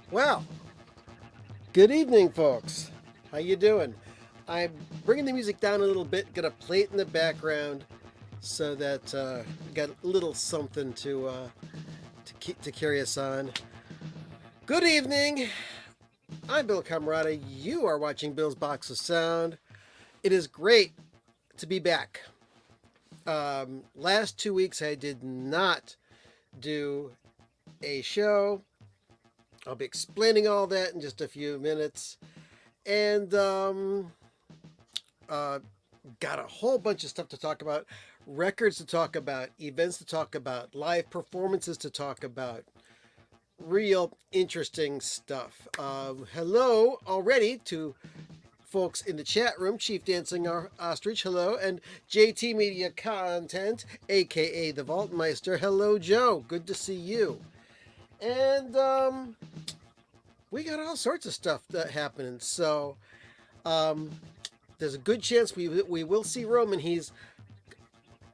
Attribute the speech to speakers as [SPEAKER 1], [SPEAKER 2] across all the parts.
[SPEAKER 1] Well, good evening, folks. How you doing? I'm bringing the music down a little bit. Gonna play it in the background so that we got a little something to carry us on. Good evening. I'm Bill Camarada. You are watching Bill's Box of Sound. It is great to be back. Last 2 weeks I did not do a show. I'll be explaining all that in just a few minutes. And got a whole bunch of stuff to talk about. Records to talk about. Events to talk about. Live performances to talk about. Real interesting stuff. Hello already to folks in the chat room. Chief Dancing Ostrich, hello. And JT Media Content, a.k.a. The Vaultmeister. Hello, Joe. Good to see you. And we got all sorts of stuff that happening. So there's a good chance we will see Roman. He's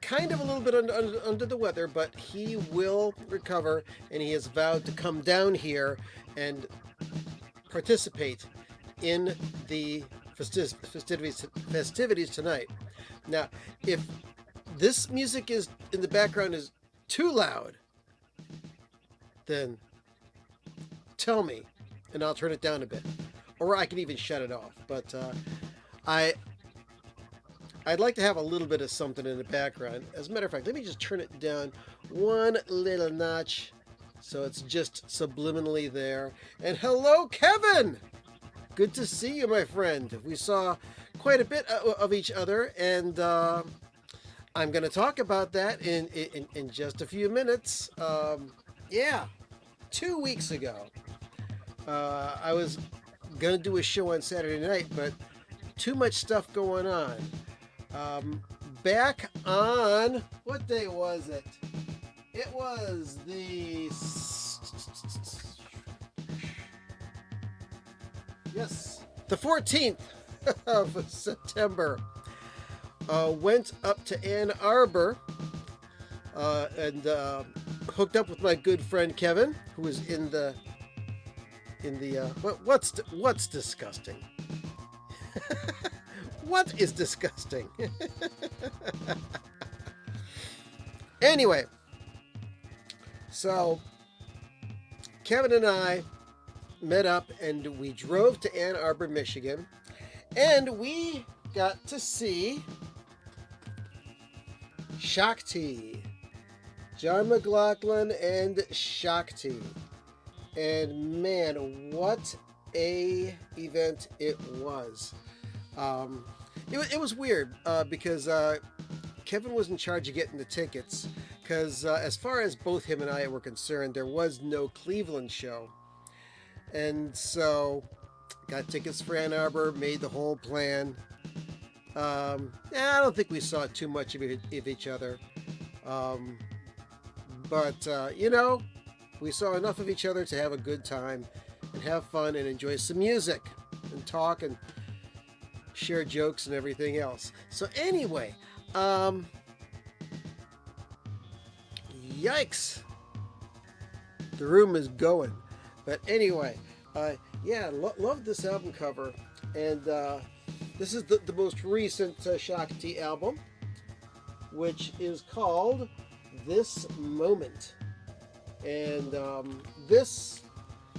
[SPEAKER 1] kind of a little bit under the weather, but he will recover, and he has vowed to come down here and participate in the festivities tonight. Now, if this music is in the background is too loud, then tell me and I'll turn it down a bit, or I can even shut it off. But I'd like to have a little bit of something in the background. As a matter of fact, let me just turn it down one little notch so it's just subliminally there. And hello, Kevin. Good to see you, my friend. We saw quite a bit of each other, and I'm going to talk about that in just a few minutes. Yeah, 2 weeks ago, I was going to do a show on Saturday night, but too much stuff going on. Back on, what day was it? It was the 14th of September. Went up to Ann Arbor and hooked up with my good friend Kevin, who is in the what's disgusting? What is disgusting? Anyway, so Kevin and I met up and we drove to Ann Arbor, Michigan, and we got to see Shakti, John McLaughlin and Shakti. And man, what a event it was. It was weird because Kevin was in charge of getting the tickets, because as far as both him and I were concerned, there was no Cleveland show. And so got tickets for Ann Arbor, made the whole plan. I don't think we saw too much of each other. But we saw enough of each other to have a good time and have fun and enjoy some music and talk and share jokes and everything else. So anyway, yikes, the room is going. But anyway, love this album cover, and This is the most recent Shakti album, which is called This Moment. And this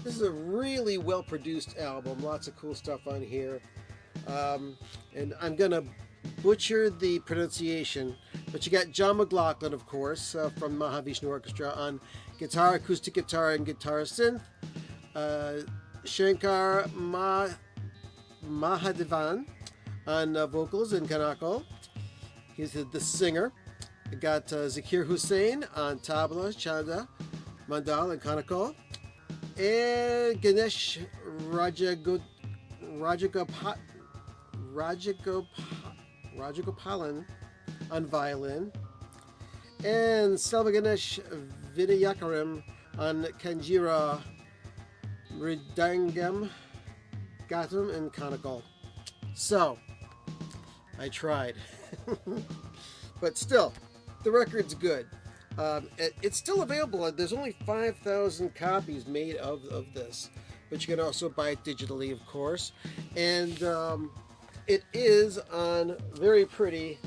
[SPEAKER 1] is a really well-produced album. Lots of cool stuff on here. And I'm going to butcher the pronunciation, but you got John McLaughlin, of course, from Mahavishnu Orchestra on guitar, acoustic guitar, and guitar synth. Shankar Mahadevan on vocals and kanakal. He's the singer. We got Zakir Hussain on tabla, chanda, mandal, and kanakal. And Ganesh Rajagopalan on violin. And Selvaganesh Vinayakaram on kanjira, mridangam, gatam, and kanakal. So, I tried. But still, the record's good. It's still available. There's only 5,000 copies made of this. But you can also buy it digitally, of course. And it is on very pretty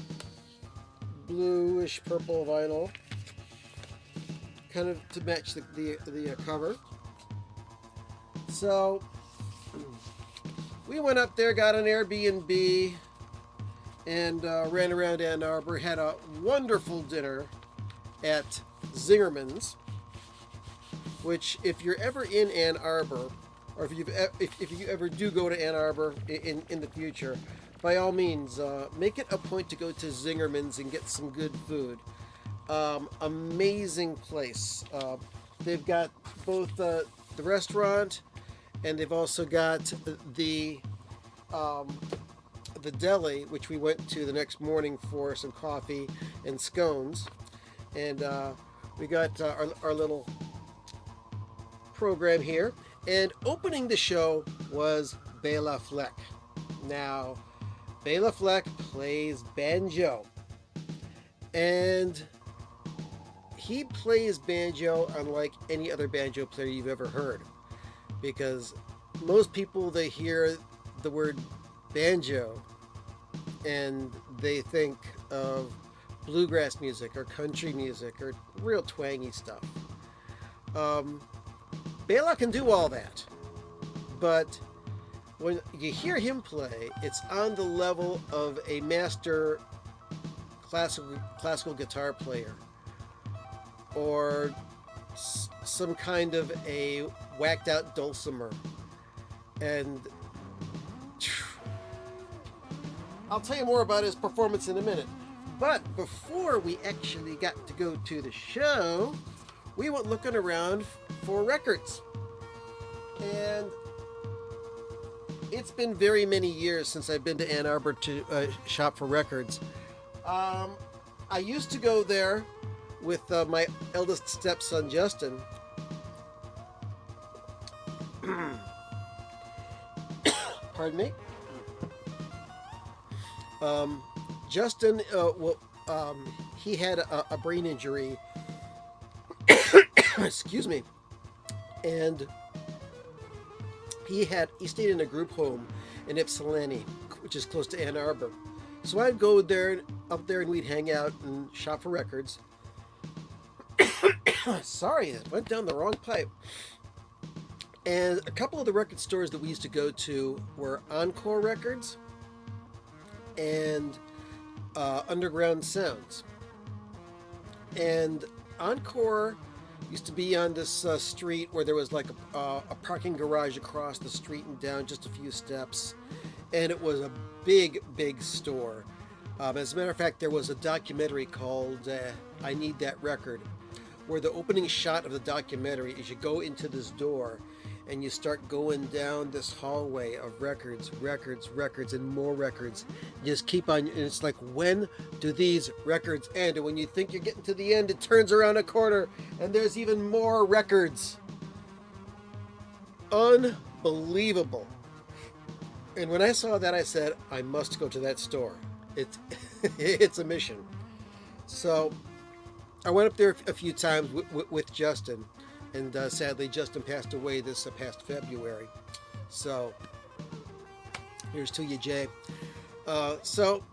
[SPEAKER 1] bluish purple vinyl. Kind of to match the cover. So, we went up there, got an Airbnb, and ran around Ann Arbor, had a wonderful dinner at Zingerman's, which if you're ever in Ann Arbor, or if you ever do go to Ann Arbor in the future, by all means, make it a point to go to Zingerman's and get some good food. Amazing place. They've got both the restaurant, and they've also got the deli, which we went to the next morning for some coffee and scones. And we got our little program here. And opening the show was Baya Fleet. Now, Baya Fleet plays banjo. And he plays banjo unlike any other banjo player you've ever heard. Because most people, they hear the word banjo and they think of bluegrass music or country music or real twangy stuff. Baya can do all that, but when you hear him play, it's on the level of a master classical guitar player or some kind of a whacked out dulcimer. And I'll tell you more about his performance in a minute. But before we actually got to go to the show, we went looking around for records. And it's been very many years since I've been to Ann Arbor to shop for records. I used to go there with my eldest stepson, Justin. Pardon me. Justin, he had a brain injury. Excuse me. And he stayed in a group home in Ypsilanti, which is close to Ann Arbor. So I'd go up there, and we'd hang out and shop for records. Sorry, it went down the wrong pipe. And a couple of the record stores that we used to go to were Encore Records and Underground Sounds. And Encore used to be on this street where there was like a parking garage across the street and down just a few steps. And it was a big, big store. As a matter of fact, there was a documentary called I Need That Record, where the opening shot of the documentary is you go into this door and you start going down this hallway of records, and more records. You just keep on, and it's like, when do these records end? And when you think you're getting to the end, it turns around a corner and there's even more records. Unbelievable. And when I saw that, I said, I must go to that store. It's a mission. So I went up there a few times with Justin. And sadly, Justin passed away this past February. So, here's to you, Jay. So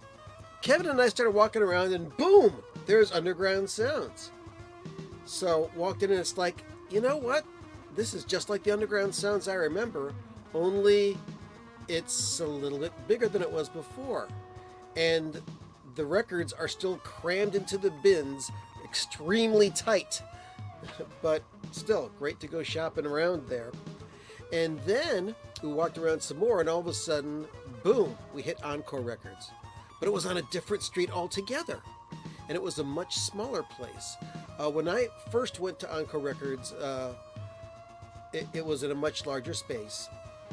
[SPEAKER 1] Kevin and I started walking around, and boom, there's Underground Sounds. So walked in, and it's like, you know what? This is just like the Underground Sounds I remember, only it's a little bit bigger than it was before. And the records are still crammed into the bins extremely tight. But still, great to go shopping around there. And then we walked around some more, and all of a sudden, boom, we hit Encore Records. But it was on a different street altogether. And it was a much smaller place. When I first went to Encore Records, it was in a much larger space.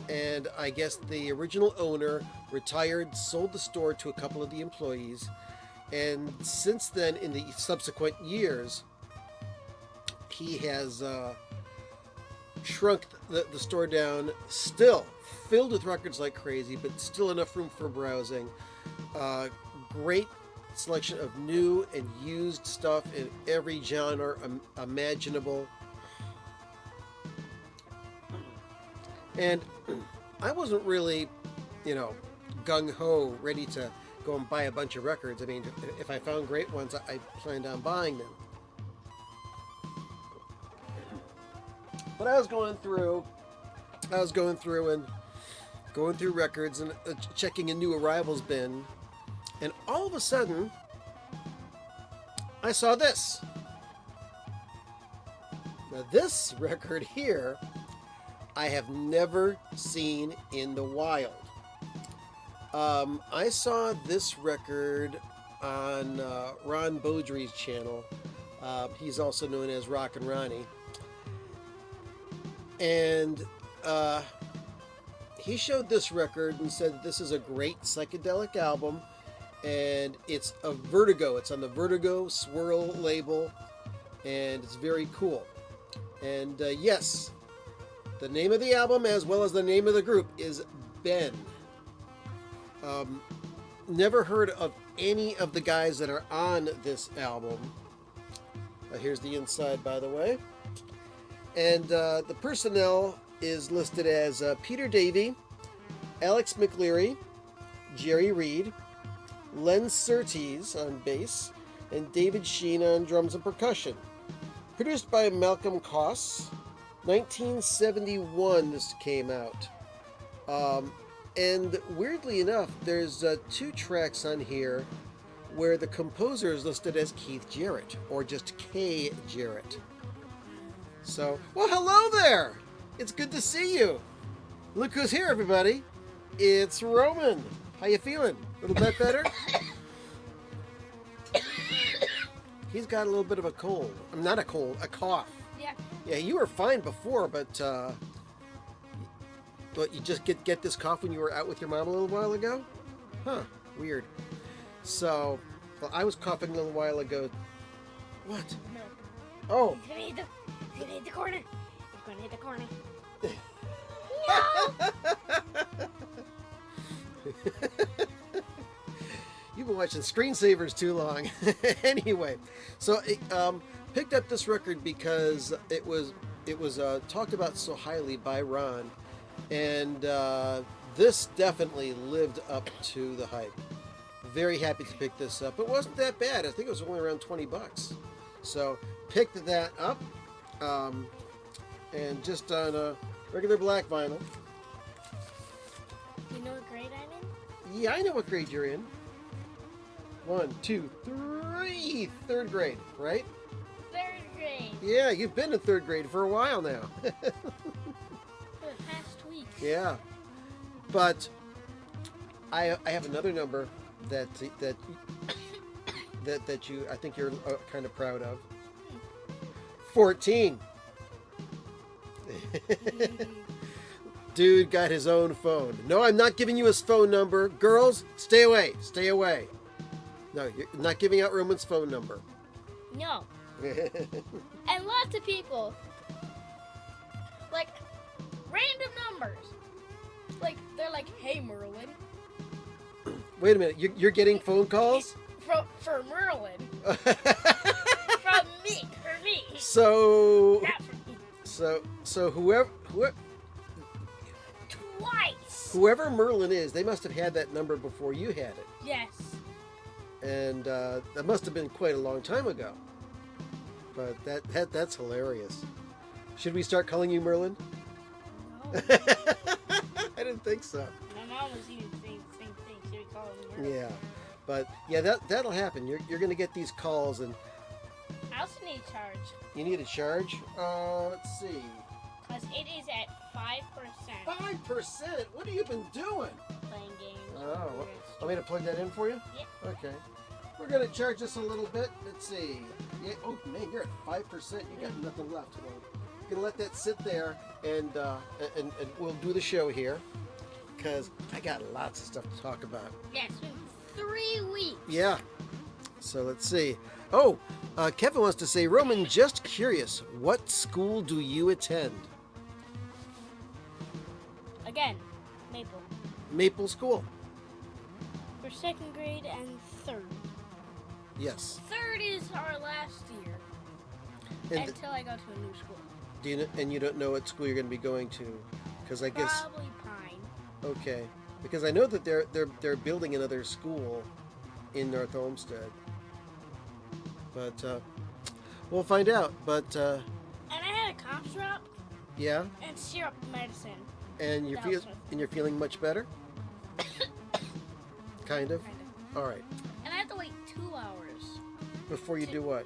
[SPEAKER 1] And I guess the original owner retired, sold the store to a couple of the employees. And since then, in the subsequent years, he has shrunk the store down, still filled with records like crazy, but still enough room for browsing. Great selection of new and used stuff in every genre imaginable. And I wasn't really, gung-ho, ready to go and buy a bunch of records. I mean, if I found great ones, I planned on buying them. But I was going through and going through records and checking a new arrivals bin, and all of a sudden, I saw this. Now this record here, I have never seen in the wild. I saw this record on Ron Beaudry's channel. He's also known as Rock and Ronnie. And he showed this record and said this is a great psychedelic album, and it's a Vertigo. It's on the Vertigo Swirl label, and it's very cool. And yes, the name of the album, as well as the name of the group, is Ben. Never heard of any of the guys that are on this album. Here's the inside, by the way. And the personnel is listed as Peter Davey, Alex McLeary, Jerry Reed, Len Surtees on bass, and David Sheen on drums and percussion. Produced by Malcolm Koss. 1971 this came out. And weirdly enough, there's 2 tracks on here where the composer is listed as Keith Jarrett, or just K. Jarrett. So, well, hello there! It's good to see you. Look who's here, everybody. It's Roman. How you feeling? A little bit better? He's got a little bit of a cold. Not a cold, a cough.
[SPEAKER 2] Yeah.
[SPEAKER 1] Yeah, you were fine before, but you just get this cough when you were out with your mom a little while ago? Huh, weird. So, well, I was coughing a little while ago. What?
[SPEAKER 2] No.
[SPEAKER 1] Oh.
[SPEAKER 2] He's gonna hit the corner. He's gonna hit the corner. No!
[SPEAKER 1] You've been watching Screensavers too long. Anyway, so picked up this record because it was talked about so highly by Ron, and this definitely lived up to the hype. Very happy to pick this up. It wasn't that bad. I think it was only around $20. So picked that up, and just on a regular black vinyl.
[SPEAKER 2] You know what grade I'm in?
[SPEAKER 1] Yeah, I know what grade you're in. 1, 2, 3, 3rd grade, right?
[SPEAKER 2] 3rd grade.
[SPEAKER 1] Yeah, you've been in 3rd grade for a while now.
[SPEAKER 2] For the past week.
[SPEAKER 1] Yeah, but I have another number that you, I think you're kind of proud of. 14. Dude got his own phone. No, I'm not giving you his phone number. Girls, stay away. Stay away. No, you're not giving out Roman's phone number.
[SPEAKER 2] No. And lots of people. Like, random numbers. Like, they're like, hey, Merlin.
[SPEAKER 1] Wait a minute. You're getting phone calls?
[SPEAKER 2] For Merlin. From me. For me.
[SPEAKER 1] So...
[SPEAKER 2] Not from me.
[SPEAKER 1] So whoever...
[SPEAKER 2] Twice.
[SPEAKER 1] Whoever Merlin is, they must have had that number before you had it.
[SPEAKER 2] Yes.
[SPEAKER 1] And that must have been quite a long time ago. But that's hilarious. Should we start calling you Merlin?
[SPEAKER 2] No.
[SPEAKER 1] I didn't think so.
[SPEAKER 2] My mom was even saying the same thing. She would call me Merlin.
[SPEAKER 1] Yeah. But yeah, that'll happen. You're going to get these calls, and
[SPEAKER 2] I also need a charge.
[SPEAKER 1] you need a charge. Let's see.
[SPEAKER 2] Because it is at 5%.
[SPEAKER 1] 5%. What have you been doing?
[SPEAKER 2] Playing games.
[SPEAKER 1] Oh, want me to plug that in for you?
[SPEAKER 2] Yeah.
[SPEAKER 1] Okay. We're going to charge this a little bit. Let's see. Yeah. Oh man, you're at 5%. You got nothing left. Well, you're gonna let that sit there, and we'll do the show here, because I got lots of stuff to talk about.
[SPEAKER 2] Yeah, it's been 3 weeks.
[SPEAKER 1] Yeah. So let's see. Oh, Kevin wants to say, Roman, just curious, what school do you attend?
[SPEAKER 2] Again, Maple.
[SPEAKER 1] Maple School.
[SPEAKER 2] For 2nd grade and 3rd.
[SPEAKER 1] Yes.
[SPEAKER 2] 3rd is our last year.
[SPEAKER 1] And
[SPEAKER 2] until I go to a new school.
[SPEAKER 1] do you and you don't know what school you're going to be going to? Because I guess.
[SPEAKER 2] Probably Pine.
[SPEAKER 1] Okay. Because I know that they're building another school in North Olmsted. But we'll find out. But
[SPEAKER 2] And I had a cough drop
[SPEAKER 1] yeah.
[SPEAKER 2] and syrup medicine.
[SPEAKER 1] And you're feeling much better. Kind of.
[SPEAKER 2] Kind of.
[SPEAKER 1] All right.
[SPEAKER 2] And I have to wait 2 hours
[SPEAKER 1] Before you do what?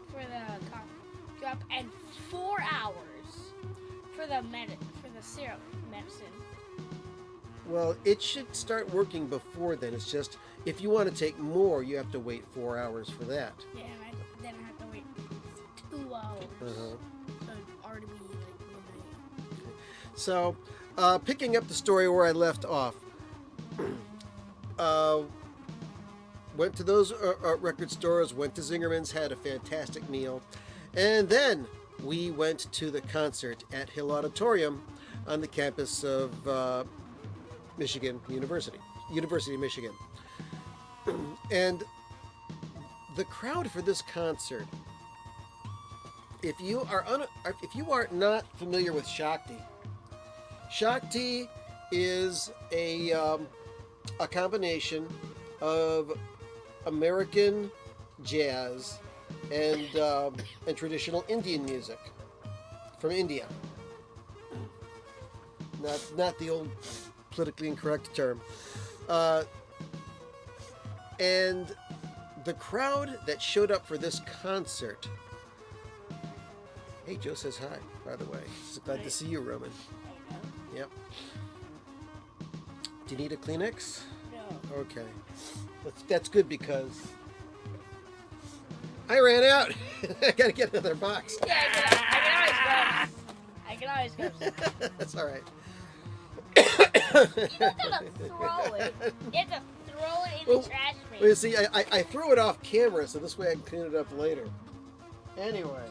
[SPEAKER 2] for the cough drop and 4 hours for the syrup medicine.
[SPEAKER 1] Well, it should start working before then. It's just if you want to take more, you have to wait 4 hours for that.
[SPEAKER 2] Yeah, and then I have to wait 2 hours.
[SPEAKER 1] Uh-huh.
[SPEAKER 2] So it'd already be like midnight.
[SPEAKER 1] So, picking up the story where I left off, went to those record stores, went to Zingerman's, had a fantastic meal, and then we went to the concert at Hill Auditorium on the campus of Michigan University of Michigan. And the crowd for this concert, if you are not familiar with Shakti is a combination of American jazz and traditional Indian music from India. Not the old politically incorrect term. And the crowd that showed up for this concert. Hey, Joe says hi, by the way. So glad to see you, Roman. Yep. Do you need a Kleenex?
[SPEAKER 2] No.
[SPEAKER 1] Okay. That's good because I ran out. I gotta get another box.
[SPEAKER 2] Yeah, I can always go.
[SPEAKER 1] That's all right.
[SPEAKER 2] You don't gotta throw it. You have to throw it in the trash bin.
[SPEAKER 1] Well, you see, I threw it off camera, so this way I can clean it up later. Anyway.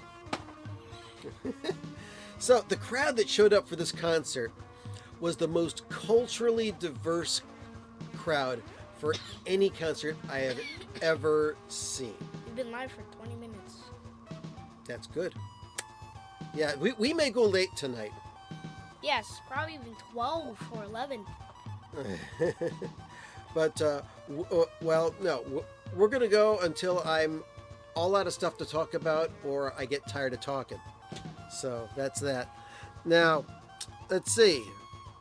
[SPEAKER 1] So, the crowd that showed up for this concert was the most culturally diverse crowd for any concert I have ever seen.
[SPEAKER 2] You've been live for 20 minutes.
[SPEAKER 1] That's good. Yeah, we may go late tonight.
[SPEAKER 2] Yes, probably even 12 or 11.
[SPEAKER 1] But, well, no. We're going to go until I'm all out of stuff to talk about or I get tired of talking. So, that's that. Now, let's see.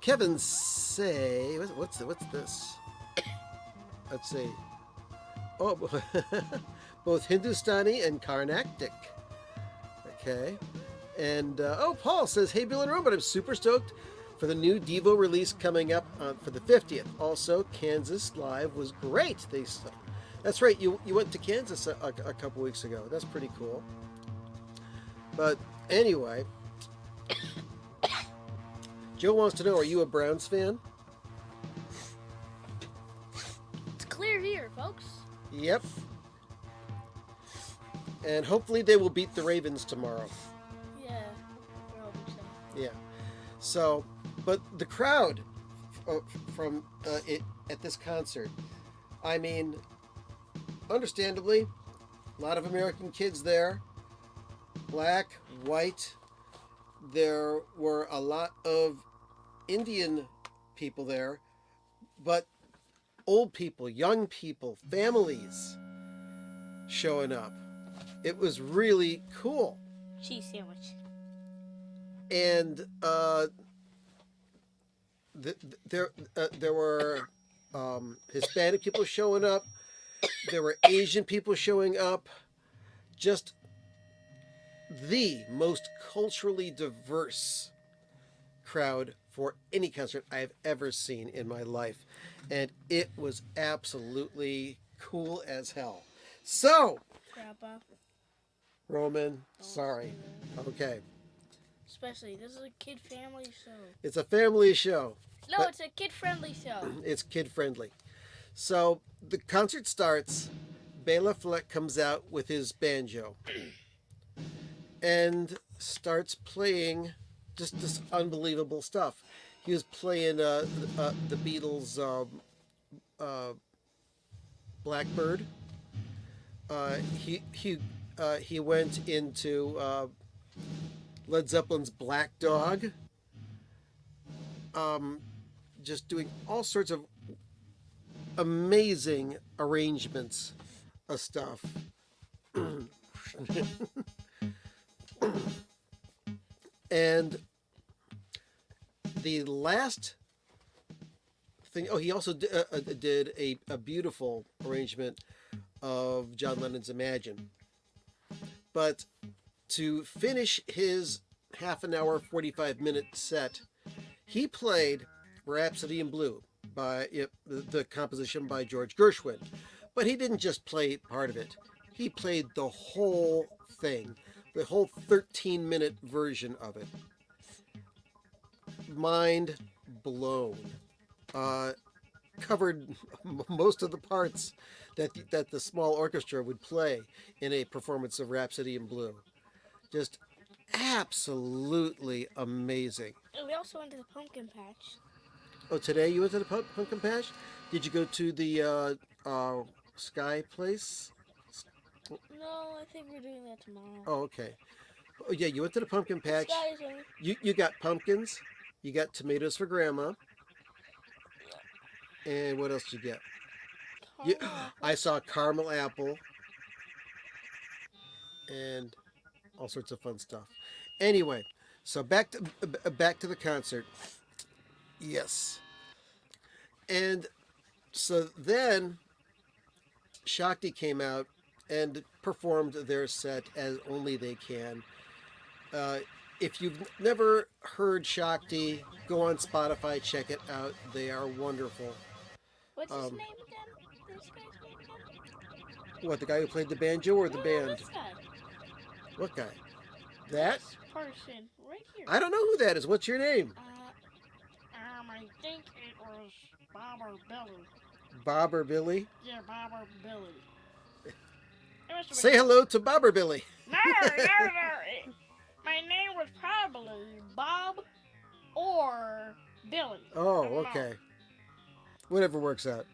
[SPEAKER 1] Kevin say... What's this? Let's see. Oh, both Hindustani and Carnatic. Okay. And, Paul says, hey, Bill and Roman, I'm super stoked for the new Devo release coming up for the 50th. Also, Kansas Live was great. That's right, you went to Kansas a couple weeks ago. That's pretty cool. But anyway, Joe wants to know, are you a Browns fan?
[SPEAKER 2] It's clear here, folks.
[SPEAKER 1] Yep. And hopefully they will beat the Ravens tomorrow.
[SPEAKER 2] Yeah, we're hoping so.
[SPEAKER 1] Yeah. So, but the crowd from at this concert, I mean, understandably, a lot of American kids there, black, white. There were a lot of Indian people there, but old people, young people, families showing up. It was really cool.
[SPEAKER 2] Cheese sandwich.
[SPEAKER 1] And there were Hispanic people showing up. There were Asian people showing up. Just the most culturally diverse crowd for any concert I've ever seen in my life. And it was absolutely cool as hell. So,
[SPEAKER 2] Grandpa.
[SPEAKER 1] Roman, sorry. Okay.
[SPEAKER 2] Especially, this is a kid family show.
[SPEAKER 1] It's a family show.
[SPEAKER 2] No,
[SPEAKER 1] but
[SPEAKER 2] it's a kid friendly show.
[SPEAKER 1] It's kid friendly. So the concert starts. Baya Fleet comes out with his banjo and starts playing just this unbelievable stuff. He was playing the Beatles' Blackbird. He went into Led Zeppelin's Black Dog. Just doing all sorts of amazing arrangements of stuff. And the last thing, he also did a beautiful arrangement of John Lennon's Imagine. But to finish his half an hour, 45-minute set, he played Rhapsody in Blue by the composition by George Gershwin. But he didn't just play part of it. He played the whole thing, the whole 13-minute version of it. Mind blown. Covered most of the parts that the small orchestra would play in a performance of Rhapsody in Blue. Just absolutely amazing.
[SPEAKER 2] And we also went to the pumpkin patch.
[SPEAKER 1] Oh, today you went to the pumpkin patch? Did you go to the Sky place?
[SPEAKER 2] No, I think we're doing that tomorrow.
[SPEAKER 1] Oh, okay. Oh, yeah, you went to the pumpkin patch.
[SPEAKER 2] Sky's on.
[SPEAKER 1] You got pumpkins. You got tomatoes for Grandma. And what else did you get? I saw caramel apple. And all sorts of fun stuff. Anyway, so back to the concert. Yes. And so then Shakti came out and performed their set as only they can. If you've never heard Shakti, go on Spotify, check it out. They are wonderful.
[SPEAKER 2] What's his name again? This guy's name again?
[SPEAKER 1] What, the guy who played the banjo or the band?
[SPEAKER 2] This guy.
[SPEAKER 1] What guy? That?
[SPEAKER 2] This person, right here.
[SPEAKER 1] I don't know who that is. What's your name?
[SPEAKER 2] I think it was Bob or Billy.
[SPEAKER 1] Bob or Billy?
[SPEAKER 2] Yeah, Bob or Billy.
[SPEAKER 1] Say hello to Bob or Billy.
[SPEAKER 2] No. My name was probably Bob or Billy.
[SPEAKER 1] Oh, okay. Whatever works out.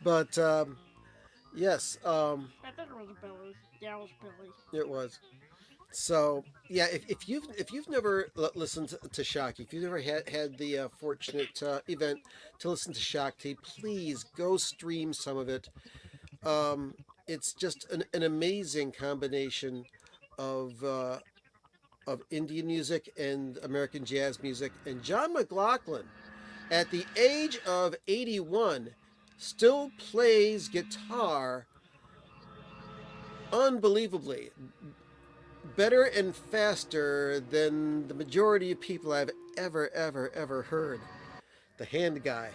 [SPEAKER 1] But, yes.
[SPEAKER 2] I think it was Billy. Yeah, it was Billy.
[SPEAKER 1] It was. So, yeah, if you've never listened to Shakti, if you've never had the fortunate event to listen to Shakti, please go stream some of it. It's just an amazing combination of Indian music and American jazz music. And John McLaughlin, at the age of 81, still plays guitar unbelievably. Better and faster than the majority of people I've ever heard. The hand guy.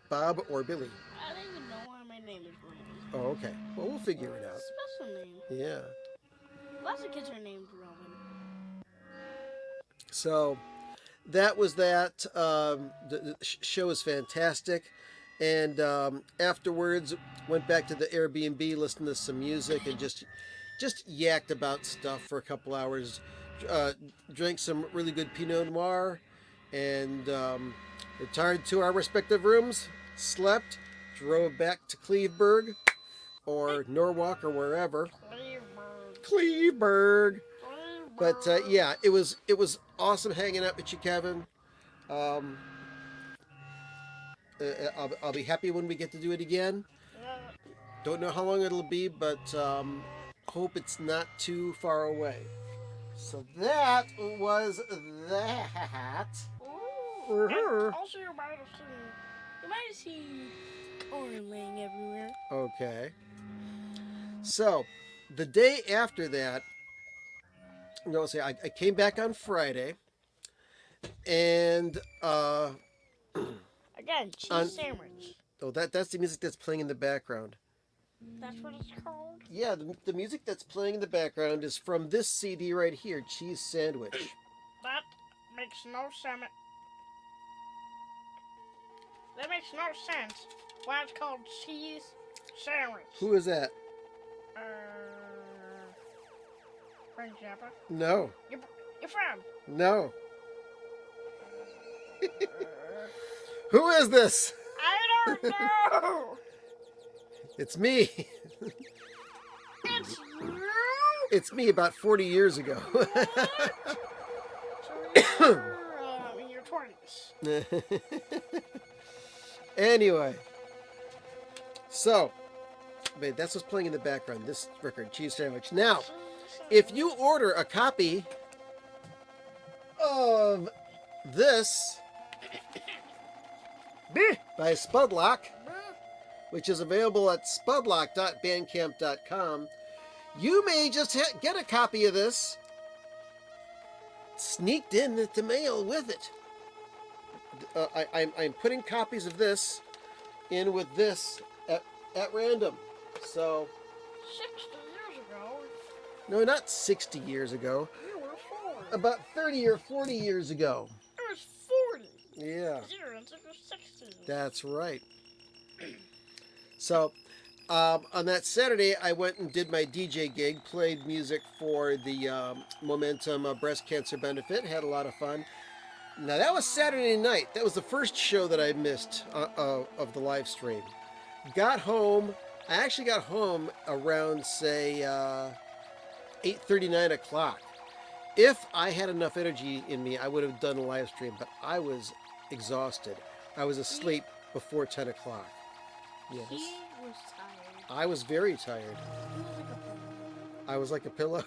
[SPEAKER 1] Bob or Billy.
[SPEAKER 2] I don't even know why my name is Roman.
[SPEAKER 1] Oh, okay. Well, we'll figure it out.
[SPEAKER 2] Special name.
[SPEAKER 1] Yeah.
[SPEAKER 2] Lots of kids are named Roman.
[SPEAKER 1] So, that was that. The show is fantastic. And afterwards, went back to the Airbnb, listened to some music, and just yacked about stuff for a couple hours. Drank some really good Pinot Noir, and retired to our respective rooms, slept, drove back to Cleveburg, or Norwalk, or wherever. Cleveburg. But yeah, it was awesome hanging out with you, Kevin. I'll be happy when we get to do it again.
[SPEAKER 2] Uh,
[SPEAKER 1] Don't know how long it'll be, but hope it's not too far away. So that was that.
[SPEAKER 2] ooh. And also, you might have seen corn laying everywhere.
[SPEAKER 1] Okay. So the day after that, I came back on Friday, and
[SPEAKER 2] Again, cheese
[SPEAKER 1] on
[SPEAKER 2] sandwich.
[SPEAKER 1] that's the music that's playing in the background.
[SPEAKER 2] That's what it's called.
[SPEAKER 1] Yeah, the music that's playing in the background is from this CD right here, Cheese Sandwich.
[SPEAKER 2] That makes no sense. That makes no sense. Why it's called cheese sandwich?
[SPEAKER 1] Who is that?
[SPEAKER 2] Frank Zappa.
[SPEAKER 1] No.
[SPEAKER 2] Your friend.
[SPEAKER 1] No. Who is this?
[SPEAKER 2] I don't know.
[SPEAKER 1] It's me.
[SPEAKER 2] It's you.
[SPEAKER 1] It's me about 40 years ago.
[SPEAKER 2] So you're in your 20s.
[SPEAKER 1] Anyway. So, wait, that's what's playing in the background. This record, Cheese Sandwich. Now, if you order a copy of this by Spudlock, which is available at spudlock.bandcamp.com, you may just get a copy of this sneaked in the mail with it. I'm putting copies of this in with this at random. So
[SPEAKER 2] 60 years ago,
[SPEAKER 1] no, not 60 years ago.
[SPEAKER 2] you were 4.
[SPEAKER 1] About 30 or 40 years ago.
[SPEAKER 2] It was 40.
[SPEAKER 1] Yeah,
[SPEAKER 2] 0 and 6 was 60.
[SPEAKER 1] that's right. So, on that Saturday, I went and did my DJ gig, played music for the Momentum Breast Cancer Benefit, had a lot of fun. Now, that was Saturday night. That was the first show that I missed of the live stream. Got home. I actually got home around, say, 8:30, 9 o'clock. If I had enough energy in me, I would have done a live stream, but I was exhausted. I was asleep before 10 o'clock. Yes.
[SPEAKER 2] He was tired.
[SPEAKER 1] I was very tired.
[SPEAKER 2] He was like a pillow.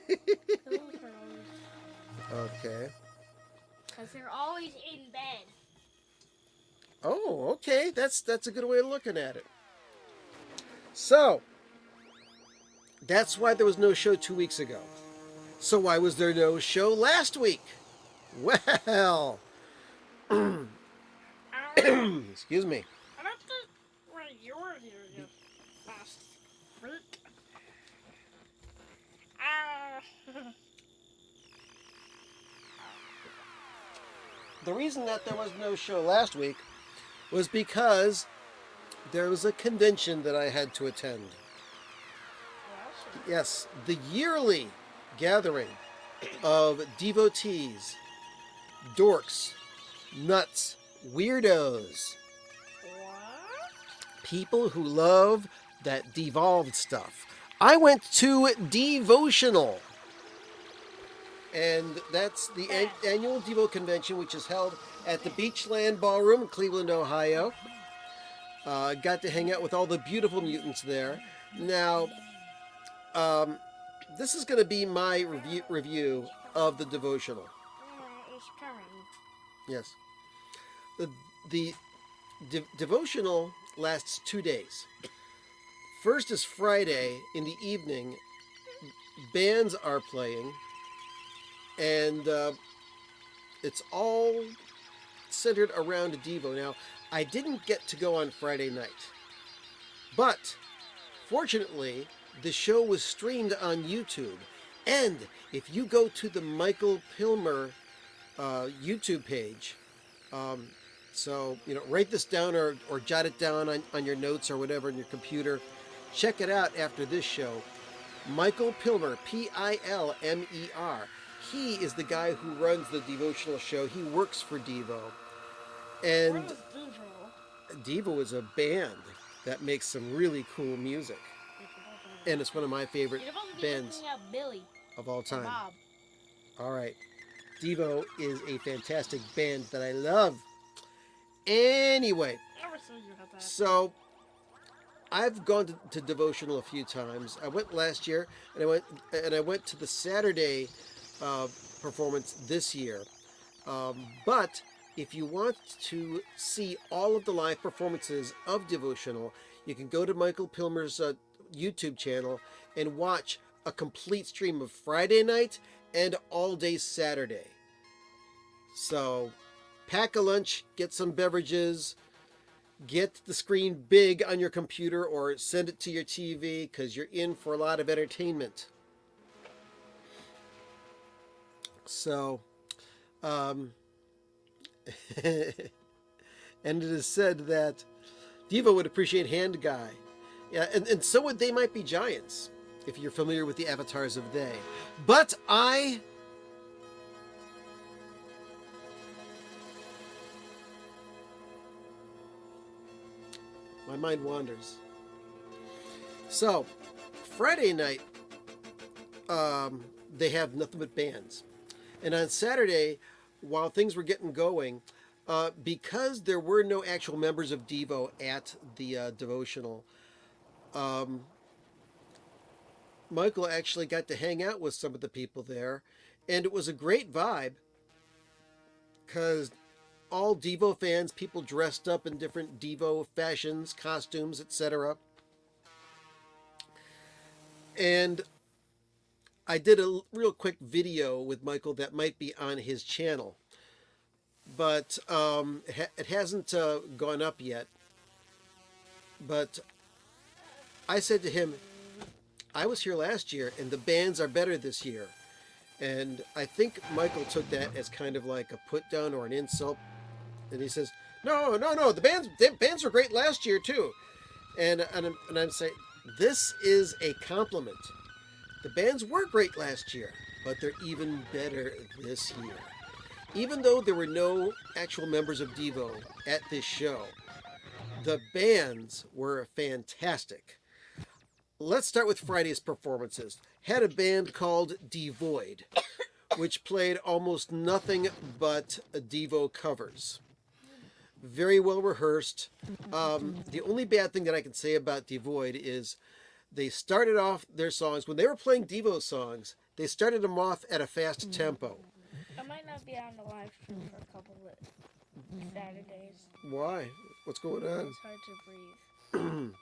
[SPEAKER 1] I was like a pillow.
[SPEAKER 2] Pillows.
[SPEAKER 1] Okay.
[SPEAKER 2] Because they're always in bed.
[SPEAKER 1] Oh, okay. That's a good way of looking at it. So, that's why there was no show 2 weeks ago. So why was there no show last week? Well, excuse me.
[SPEAKER 2] I don't think when you were here last week.
[SPEAKER 1] The reason that there was no show last week was because there was a convention that I had to attend. Yes, the yearly gathering of devotees, dorks, nuts, weirdos,
[SPEAKER 2] What?
[SPEAKER 1] people who love that devolved stuff. I went to Devotional, and that's the annual Devo convention, which is held at the Beachland Ballroom in Cleveland, Ohio. Got to hang out with all the beautiful mutants there. Now, this is going to be my review of the Devotional.
[SPEAKER 2] It's coming.
[SPEAKER 1] Yes. The Devotional lasts 2 days. First is Friday in the evening. Bands are playing, and it's all centered around Devo. Now, I didn't get to go on Friday night, but fortunately, the show was streamed on YouTube. And if you go to the Michael Pilmer YouTube page, so, write this down or jot it down on your notes or whatever in your computer. Check it out after this show. Michael Pilmer, Pilmer. He is the guy who runs the Devotional show. He works for Devo. And
[SPEAKER 2] What is Devo?
[SPEAKER 1] Devo is a band that makes some really cool music. And it's one of my favorite
[SPEAKER 2] You're supposed to be
[SPEAKER 1] bands
[SPEAKER 2] looking up Billy
[SPEAKER 1] of all
[SPEAKER 2] or
[SPEAKER 1] time.
[SPEAKER 2] Bob.
[SPEAKER 1] All right. Devo is a fantastic band that I love. Anyway,
[SPEAKER 2] No,
[SPEAKER 1] So I've gone to devotional a few times. I went last year, and I went to the Saturday performance this year. But if you want to see all of the live performances of devotional, you can go to Michael Pilmer's YouTube channel and watch a complete stream of Friday night and all day Saturday. So pack a lunch, get some beverages, get the screen big on your computer or send it to your TV because you're in for a lot of entertainment. So, and it is said that Devo would appreciate Hand Guy. Yeah, and so would They Might Be Giants, if you're familiar with the avatars of they. But my mind wanders. So, Friday night, they have nothing but bands. And on Saturday, while things were getting going, because there were no actual members of Devo at the devotional, Michael actually got to hang out with some of the people there, and it was a great vibe because all Devo fans, people dressed up in different Devo fashions, costumes, etc. And I did a real quick video with Michael that might be on his channel, but it hasn't gone up yet. But I said to him, I was here last year and the bands are better this year. And I think Michael took that as kind of like a put down or an insult. And he says, no, the bands were great last year too. And I'm saying, this is a compliment. The bands were great last year, but they're even better this year. Even though there were no actual members of Devo at this show, the bands were fantastic. Let's start with Friday's performances. Had a band called Devoid, which played almost nothing but Devo covers. Very well rehearsed. The only bad thing that I can say about Devoid is they started off their songs, when they were playing Devo songs, they started them off at a fast tempo.
[SPEAKER 2] I might not be on the live stream for a couple of Saturdays.
[SPEAKER 1] Why? What's going on?
[SPEAKER 2] It's hard to breathe.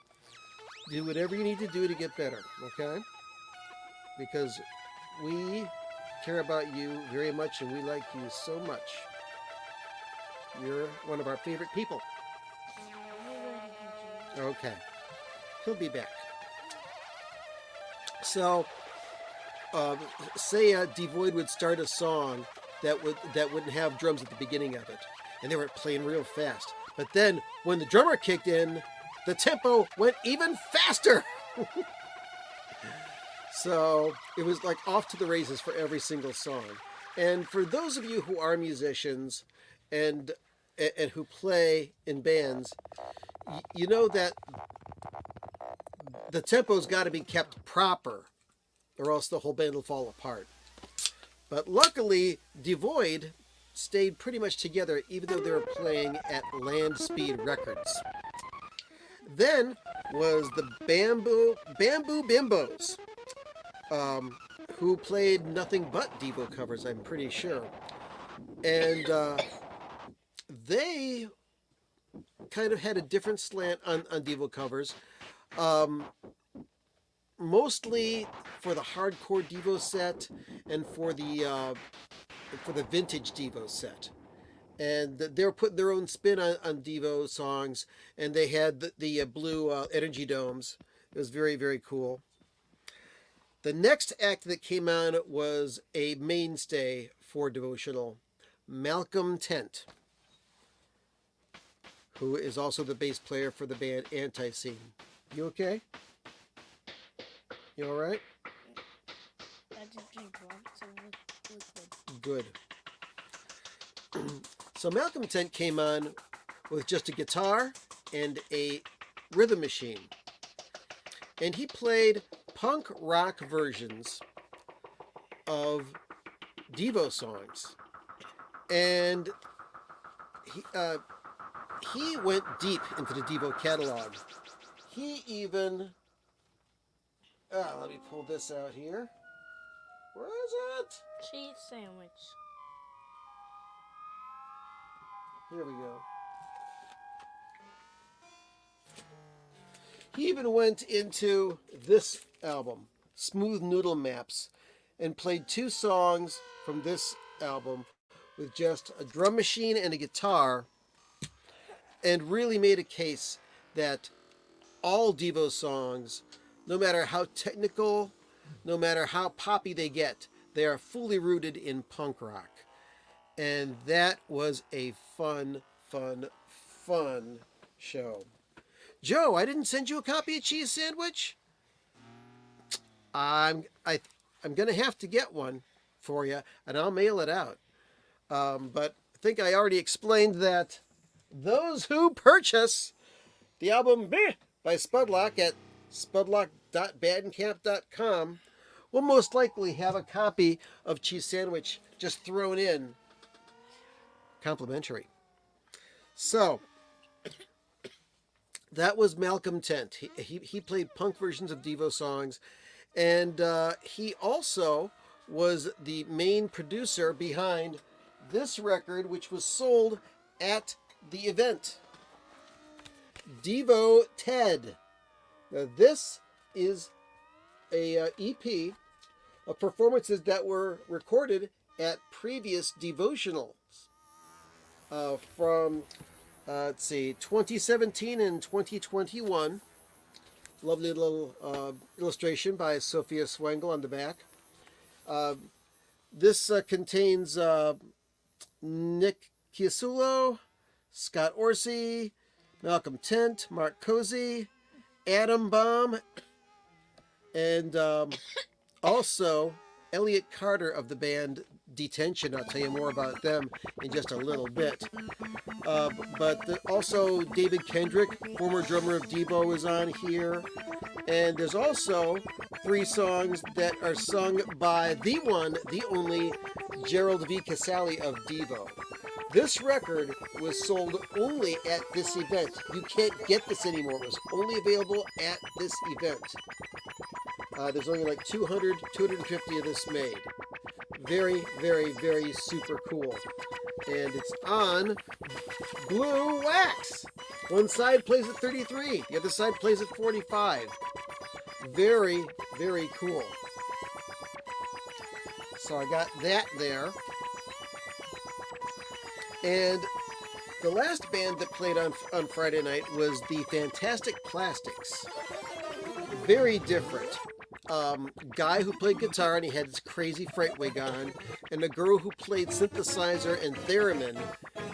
[SPEAKER 1] Do whatever you need to do to get better, okay? Because we care about you very much and we like you so much. You're one of our favorite people. Okay. He'll be back. So, say Devoid would start a song that wouldn't have drums at the beginning of it, and they were playing real fast. But then, when the drummer kicked in, the tempo went even faster. So it was like off to the races for every single song. And for those of you who are musicians and who play in bands, you know that the tempo's got to be kept proper, or else the whole band will fall apart. But luckily, Devoid stayed pretty much together, even though they were playing at land speed records. Then was the Bamboo Bimbos, who played nothing but Devo covers, I'm pretty sure. And they kind of had a different slant on Devo covers. Mostly for the hardcore Devo set and for the vintage Devo set. And they were putting their own spin on Devo songs, and they had the blue energy domes. It was very, very cool. The next act that came on was a mainstay for devotional, Malcolm Tent, who is also the bass player for the band Anti-Scene. You okay? You all right?
[SPEAKER 2] I just drank lots of liquid.
[SPEAKER 1] Good. So Malcolm Tent came on with just a guitar and a rhythm machine. And he played punk rock versions of Devo songs. And he went deep into the Devo catalog. He even, let me pull this out here. Where is it?
[SPEAKER 2] Cheese sandwich.
[SPEAKER 1] Here we go. He even went into this album, Smooth Noodle Maps, and played 2 songs from this album with just a drum machine and a guitar, and really made a case that all Devo songs, no matter how technical, no matter how poppy they get, they are fully rooted in punk rock. And that was a fun show. Joe, I didn't send you a copy of Cheese Sandwich. I'm gonna have to get one for you, and I'll mail it out. But I think I already explained that those who purchase the album by Spudlock at spudlock.bandcamp.com will most likely have a copy of Cheese Sandwich just thrown in complimentary. So that was Malcolm Tent. He played punk versions of Devo songs, and he also was the main producer behind this record, which was sold at the event, Devo Ted. Now this is a EP of performances that were recorded at previous devotionals from let's see, 2017 and 2021. Lovely little illustration by Sophia Swengel on the back. This contains Nick Chiasulo, Scott Orsi, Malcolm Tent, Mark Cozy, Adam Baum, and also Elliot Carter of the band Detention. I'll tell you more about them in just a little bit. But also David Kendrick, former drummer of Devo, is on here. And there's also 3 songs that are sung by the one, the only Gerald V. Casale of Devo. This record was sold only at this event. You can't get this anymore. It was only available at this event. There's only like 200, 250 of this made. Very, very, very super cool. And it's on blue wax. One side plays at 33. The other side plays at 45. Very, very cool. So I got that there. And the last band that played on Friday night was the Fantastic Plastics. Very different. Guy who played guitar and he had this crazy fright wig on, and a girl who played synthesizer and theremin,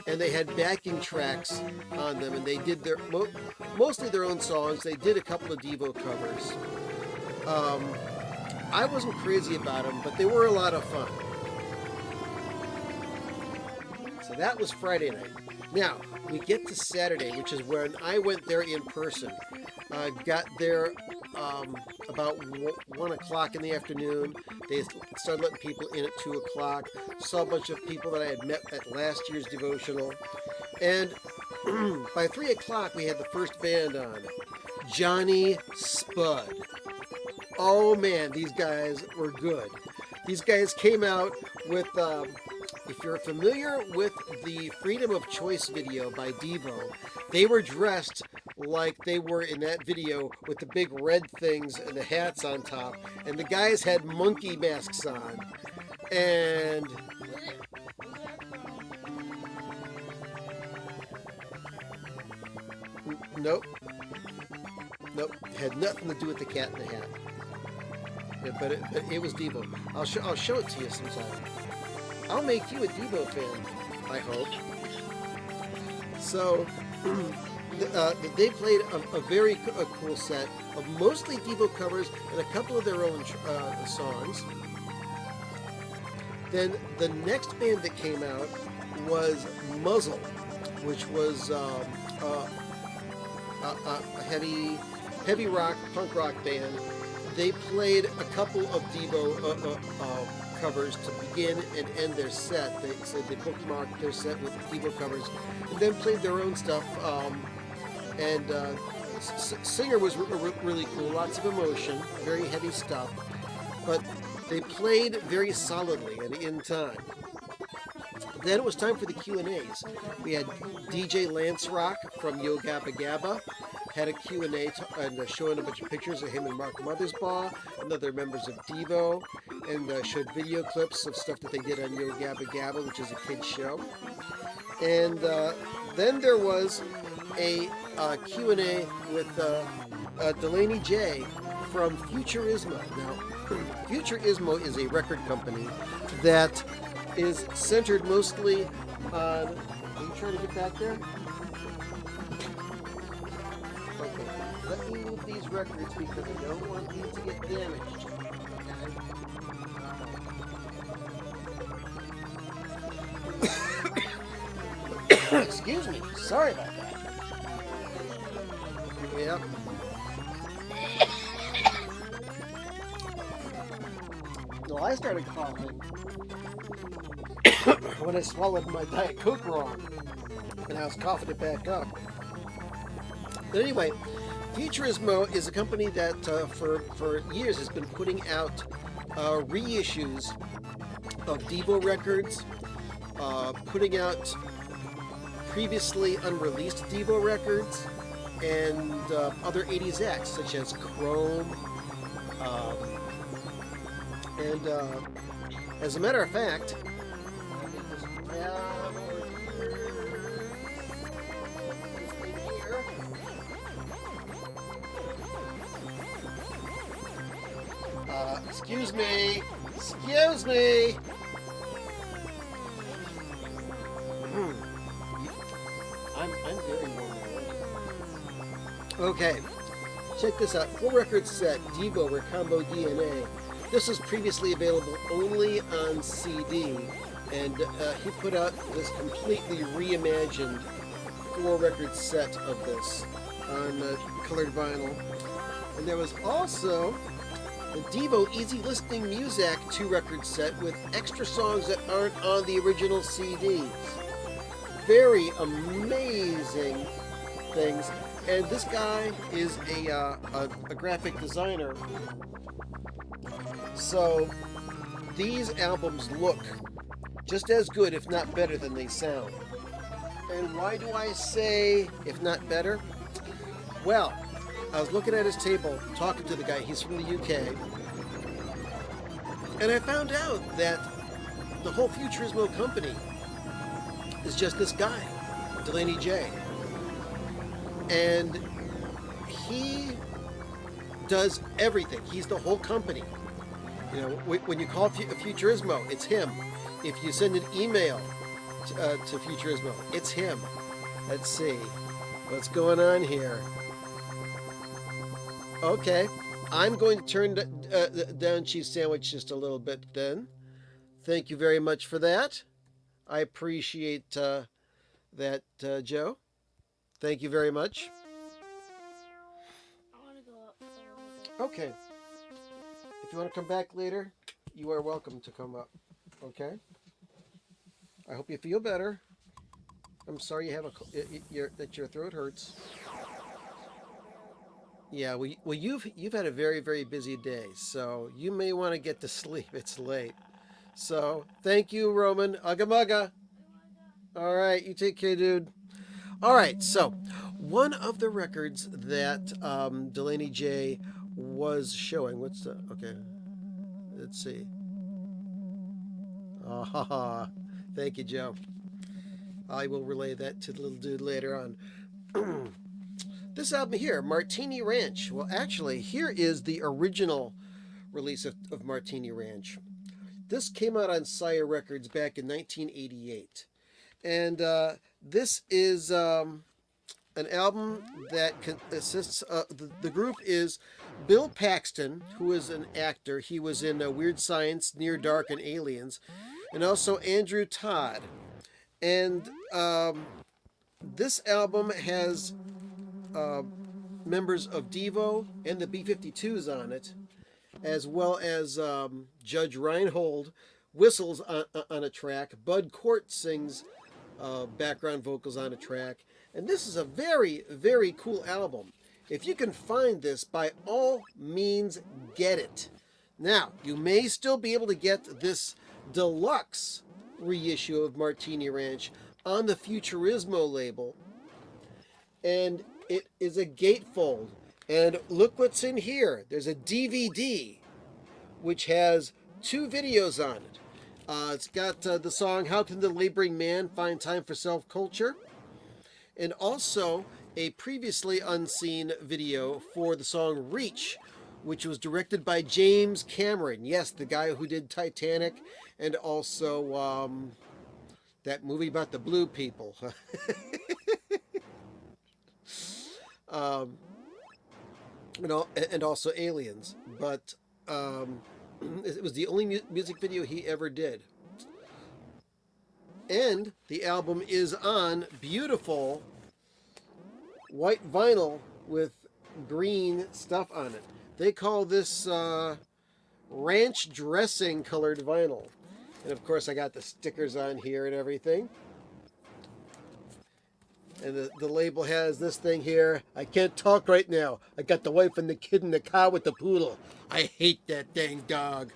[SPEAKER 1] and they had backing tracks on them, and they did their mostly their own songs. They did a couple of Devo covers. I wasn't crazy about them, but they were a lot of fun. So that was Friday night. Now we get to Saturday, which is when I went there in person. Got there about 1 o'clock in the afternoon. They started letting people in at 2 o'clock. Saw a bunch of people that I had met at last year's devotional. And by 3 o'clock, we had the first band on, Johnny Spud. Oh man, these guys were good. These guys came out with, if you're familiar with the Freedom of Choice video by Devo, they were dressed like they were in that video with the big red things and the hats on top, and the guys had monkey masks on. And nope, it had nothing to do with the cat in the hat. Yeah, but it was Devo. I'll show it to you sometime. I'll make you a Devo fan, I hope. So they played a very cool set of mostly Devo covers and a couple of their own songs. Then the next band that came out was Muzzle, which was a heavy rock, punk rock band. They played a couple of Devo covers to begin and end their set. They said they bookmarked their set with Devo covers and then played their own stuff. Singer was really cool, lots of emotion, very heavy stuff, but they played very solidly and in time. Then it was time for the Q&As. We had DJ Lance Rock from Yo Gabba Gabba had a Q&A and showing a bunch of pictures of him and Mark Mothersbaugh and other members of Devo, and showed video clips of stuff that they did on Yo Gabba Gabba, which is a kid's show. And then there was a Q&A with Delaney J from Futurismo. Now, Futurismo is a record company that is centered mostly on... Are you trying to get back there? Okay. Let me move these records because I don't want these to get damaged. Okay? Excuse me. Sorry about that. Yep. Well, I started coughing when I swallowed my Diet Coke wrong, and I was coughing it back up. But anyway, Futurismo is a company that for years has been putting out reissues of Devo records, putting out previously unreleased Devo records, and other 80s acts such as Chrome. And as a matter of fact, excuse me. I'm very warm. Okay, check this out. Full record set, Devo Recombo DNA. This was previously available only on CD, and he put out this completely reimagined 4-record set of this on colored vinyl. And there was also the Devo Easy Listening Muzak 2-record set with extra songs that aren't on the original CDs. Very amazing things. And this guy is a graphic designer. So these albums look just as good, if not better, than they sound. And why do I say if not better? Well, I was looking at his table, talking to the guy. He's from the UK. And I found out that the whole Futurismo company is just this guy, Delaney J. And he does everything. He's the whole company. You know, when you call Futurismo, it's him. If you send an email to Futurismo, it's him. Let's see. What's going on here? Okay. I'm going to turn down cheese sandwich just a little bit then. Thank you very much for that. I appreciate that, Joe. Thank you very much.
[SPEAKER 2] I want to go up for a little bit.
[SPEAKER 1] Okay. If you want to come back later, you are welcome to come up. Okay? I hope you feel better. I'm sorry you have that your throat hurts. Yeah, well, you've had a very, very busy day, so you may want to get to sleep. It's late. So, thank you, Roman. Ugga mugga. All right, you take care, dude. All right, so one of the records that Delaney J was showing. Okay, let's see. Ah, thank you, Joe. I will relay that to the little dude later on. This album here, Martini Ranch. Well, actually, here is the original release of Martini Ranch. This came out on Sire Records back in 1988. And this is an album that consists of... The group is Bill Paxton, who is an actor. He was in Weird Science, Near Dark, and Aliens. And also Andrew Todd. And this album has members of Devo and the B-52s on it, as well as Judge Reinhold whistles on a track. Bud Cort sings background vocals on a track. And this is a very, very cool album. If you can find this, by all means, get it. Now, you may still be able to get this deluxe reissue of Martini Ranch on the Futurismo label. And it is a gatefold. And look what's in here. There's a DVD, which has 2 videos on it. It's got the song How Can the Laboring Man Find Time for Self-Culture? And also a previously unseen video for the song Reach, which was directed by James Cameron. Yes, the guy who did Titanic and also that movie about the blue people. And also Aliens. But it was the only music video he ever did. And the album is on beautiful white vinyl with green stuff on it. They call this ranch dressing colored vinyl. And of course I got the stickers on here and everything. And the label has this thing here. I can't talk right now. I got the wife and the kid in the car with the poodle. I hate that dang dog.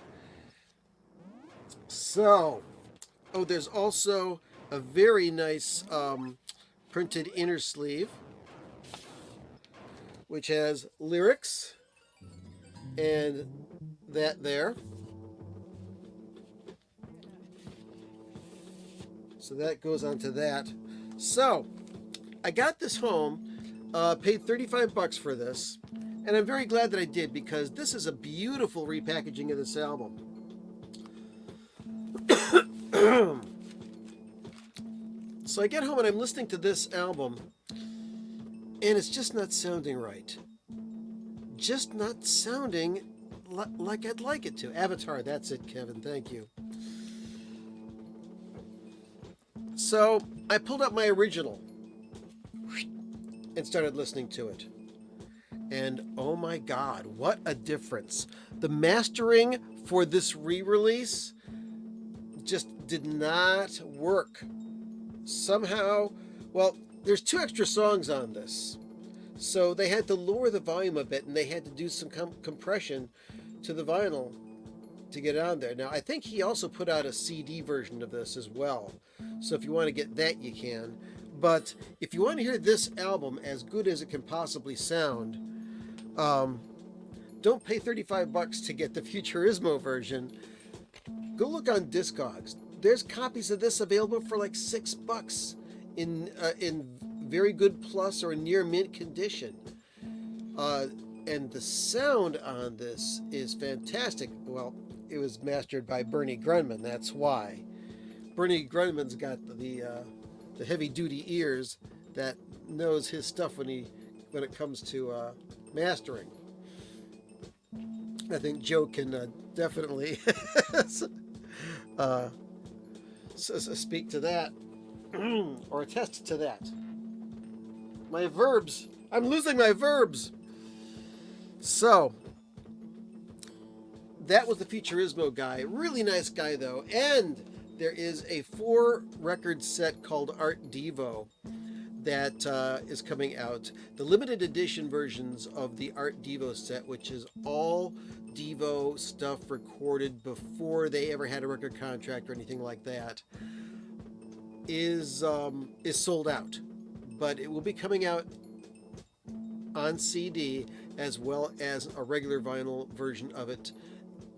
[SPEAKER 1] So, oh, there's also a very nice printed inner sleeve, which has lyrics and that there. So that goes onto that. So, I got this home, paid $35 for this, and I'm very glad that I did because this is a beautiful repackaging of this album. So I get home and I'm listening to this album, and it's just not sounding right. Just not sounding like I'd like it to. Avatar, that's it, Kevin, thank you. So I pulled up my original and started listening to it. And oh my God, what a difference. The mastering for this re-release just did not work. Somehow, well, there's 2 extra songs on this. So they had to lower the volume a bit and they had to do some compression to the vinyl to get on there. Now, I think he also put out a CD version of this as well. So if you want to get that, you can. But if you want to hear this album as good as it can possibly sound, don't pay $35 to get the Futurismo version. Go look on Discogs. There's copies of this available for like $6 in very good plus or near mint condition. And the sound on this is fantastic. Well, it was mastered by Bernie Grundman. That's why. Bernie Grundman's got the heavy-duty ears that knows his stuff when it comes to mastering. I think Joe can definitely speak to that or attest to that. My verbs. I'm losing my verbs. So, that was the Futurismo guy. Really nice guy, though. And there is a 4-record set called Art Devo that is coming out. The limited edition versions of the Art Devo set, which is all Devo stuff recorded before they ever had a record contract or anything like that, is sold out. But it will be coming out on CD as well as a regular vinyl version of it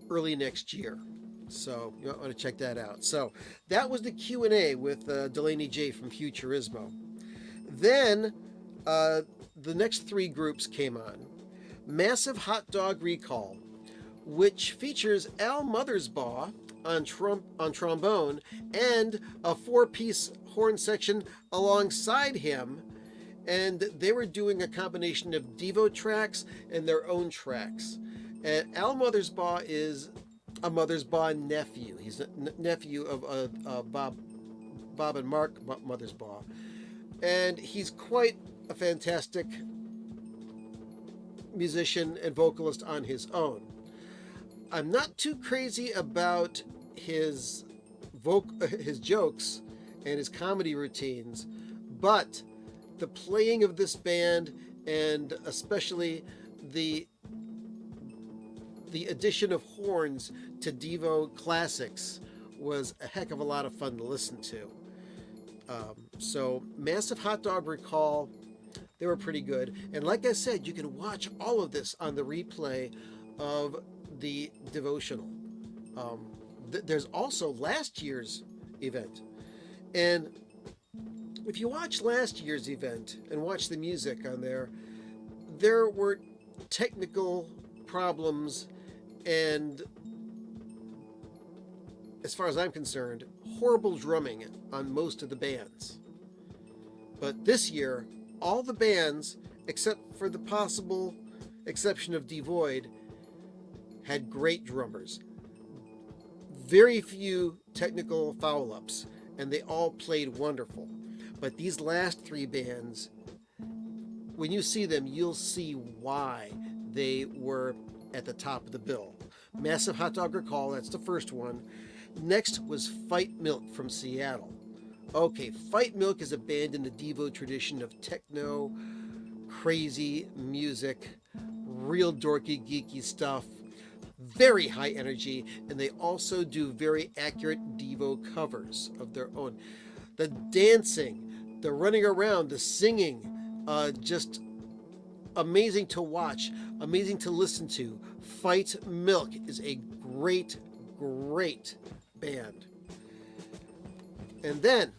[SPEAKER 1] early next year. So you want to check that out. So that was the Q&A with Delaney J from Futurismo. Then the next 3 groups came on. Massive Hot Dog Recall, which features Al Mothersbaugh on trombone and a 4-piece horn section alongside him. And they were doing a combination of Devo tracks and their own tracks. And Al Mothersbaugh is a Mothersbaugh nephew. He's a nephew of Bob and Mark Mothersbaugh. And he's quite a fantastic musician and vocalist on his own. I'm not too crazy about his his jokes and his comedy routines, but the playing of this band, and especially the addition of horns to Devo classics, was a heck of a lot of fun to listen to. So Massive Hot Dog Recall, they were pretty good. And like I said, you can watch all of this on the replay of the devotional. There's also last year's event. And if you watch last year's event and watch the music on there, there were technical problems and, as far as I'm concerned, horrible drumming on most of the bands. But this year, all the bands, except for the possible exception of Devoid, had great drummers. Very few technical foul-ups, and they all played wonderful. But these last three bands, when you see them, you'll see why they were at the top of the bill. Massive Hot Dog Recall, that's the first one. Next was Fight Milk from Seattle. Okay, Fight Milk is a band in the Devo tradition of techno, crazy music, real dorky, geeky stuff, very high energy, and they also do very accurate Devo covers of their own. The dancing, the running around, the singing, just amazing to watch, amazing to listen to. Fight Milk is a great, great band. And then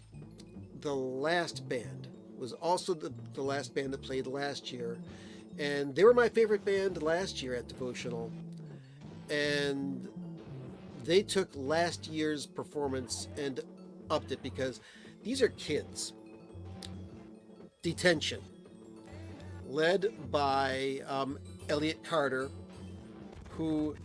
[SPEAKER 1] the last band was also the last band that played last year, and they were my favorite band last year at Devotional, and they took last year's performance and upped it, because these are kids. Detention, led by Elliot Carter, who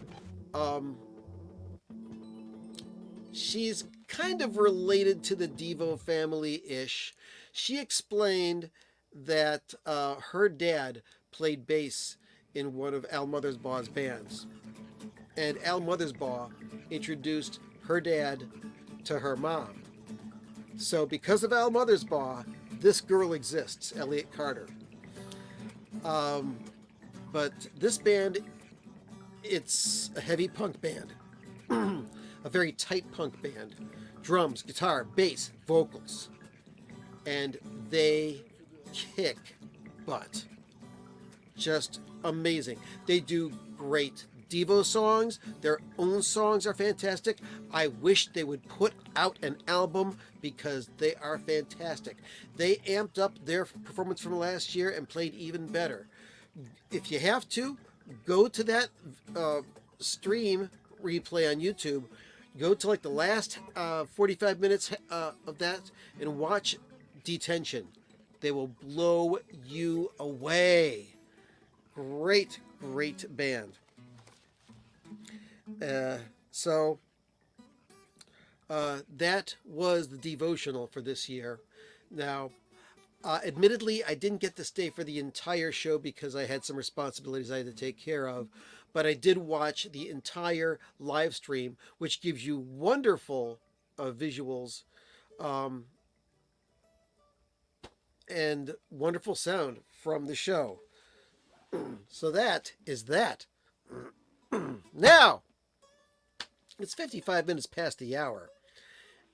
[SPEAKER 1] she's kind of related to the Devo family-ish. She explained that her dad played bass in one of Al Mothersbaugh's bands. And Al Mothersbaugh introduced her dad to her mom. So because of Al Mothersbaugh, this girl exists, Elliot Carter. But this band, it's a heavy punk band. A very tight punk band. Drums, guitar, bass, vocals. And they kick butt. Just amazing. They do great Devo songs. Their own songs are fantastic. I wish they would put out an album, because they are fantastic. They amped up their performance from last year and played even better. If you have to, go to that stream replay on YouTube. Go to like the last 45 minutes of that and watch Detention. They will blow you away. Great, great band. So that was the devotional for this year. Now, admittedly, I didn't get to stay for the entire show because I had some responsibilities I had to take care of, but I did watch the entire live stream, which gives you wonderful visuals and wonderful sound from the show. So that is that. Now, it's 55 minutes past the hour,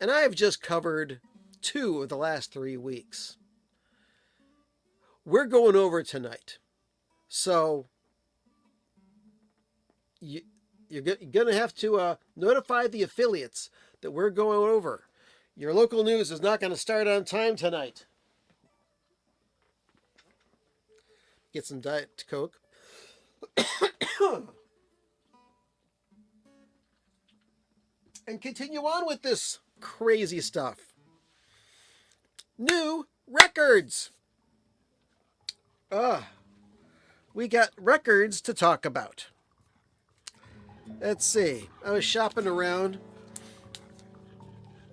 [SPEAKER 1] and I have just covered 2 of the last 3 weeks. We're going over tonight, so you're going to have to notify the affiliates that we're going over. Your local news is not going to start on time tonight. Get some Diet Coke. And continue on with this crazy stuff. New records. We got records to talk about. Let's see. I was shopping around.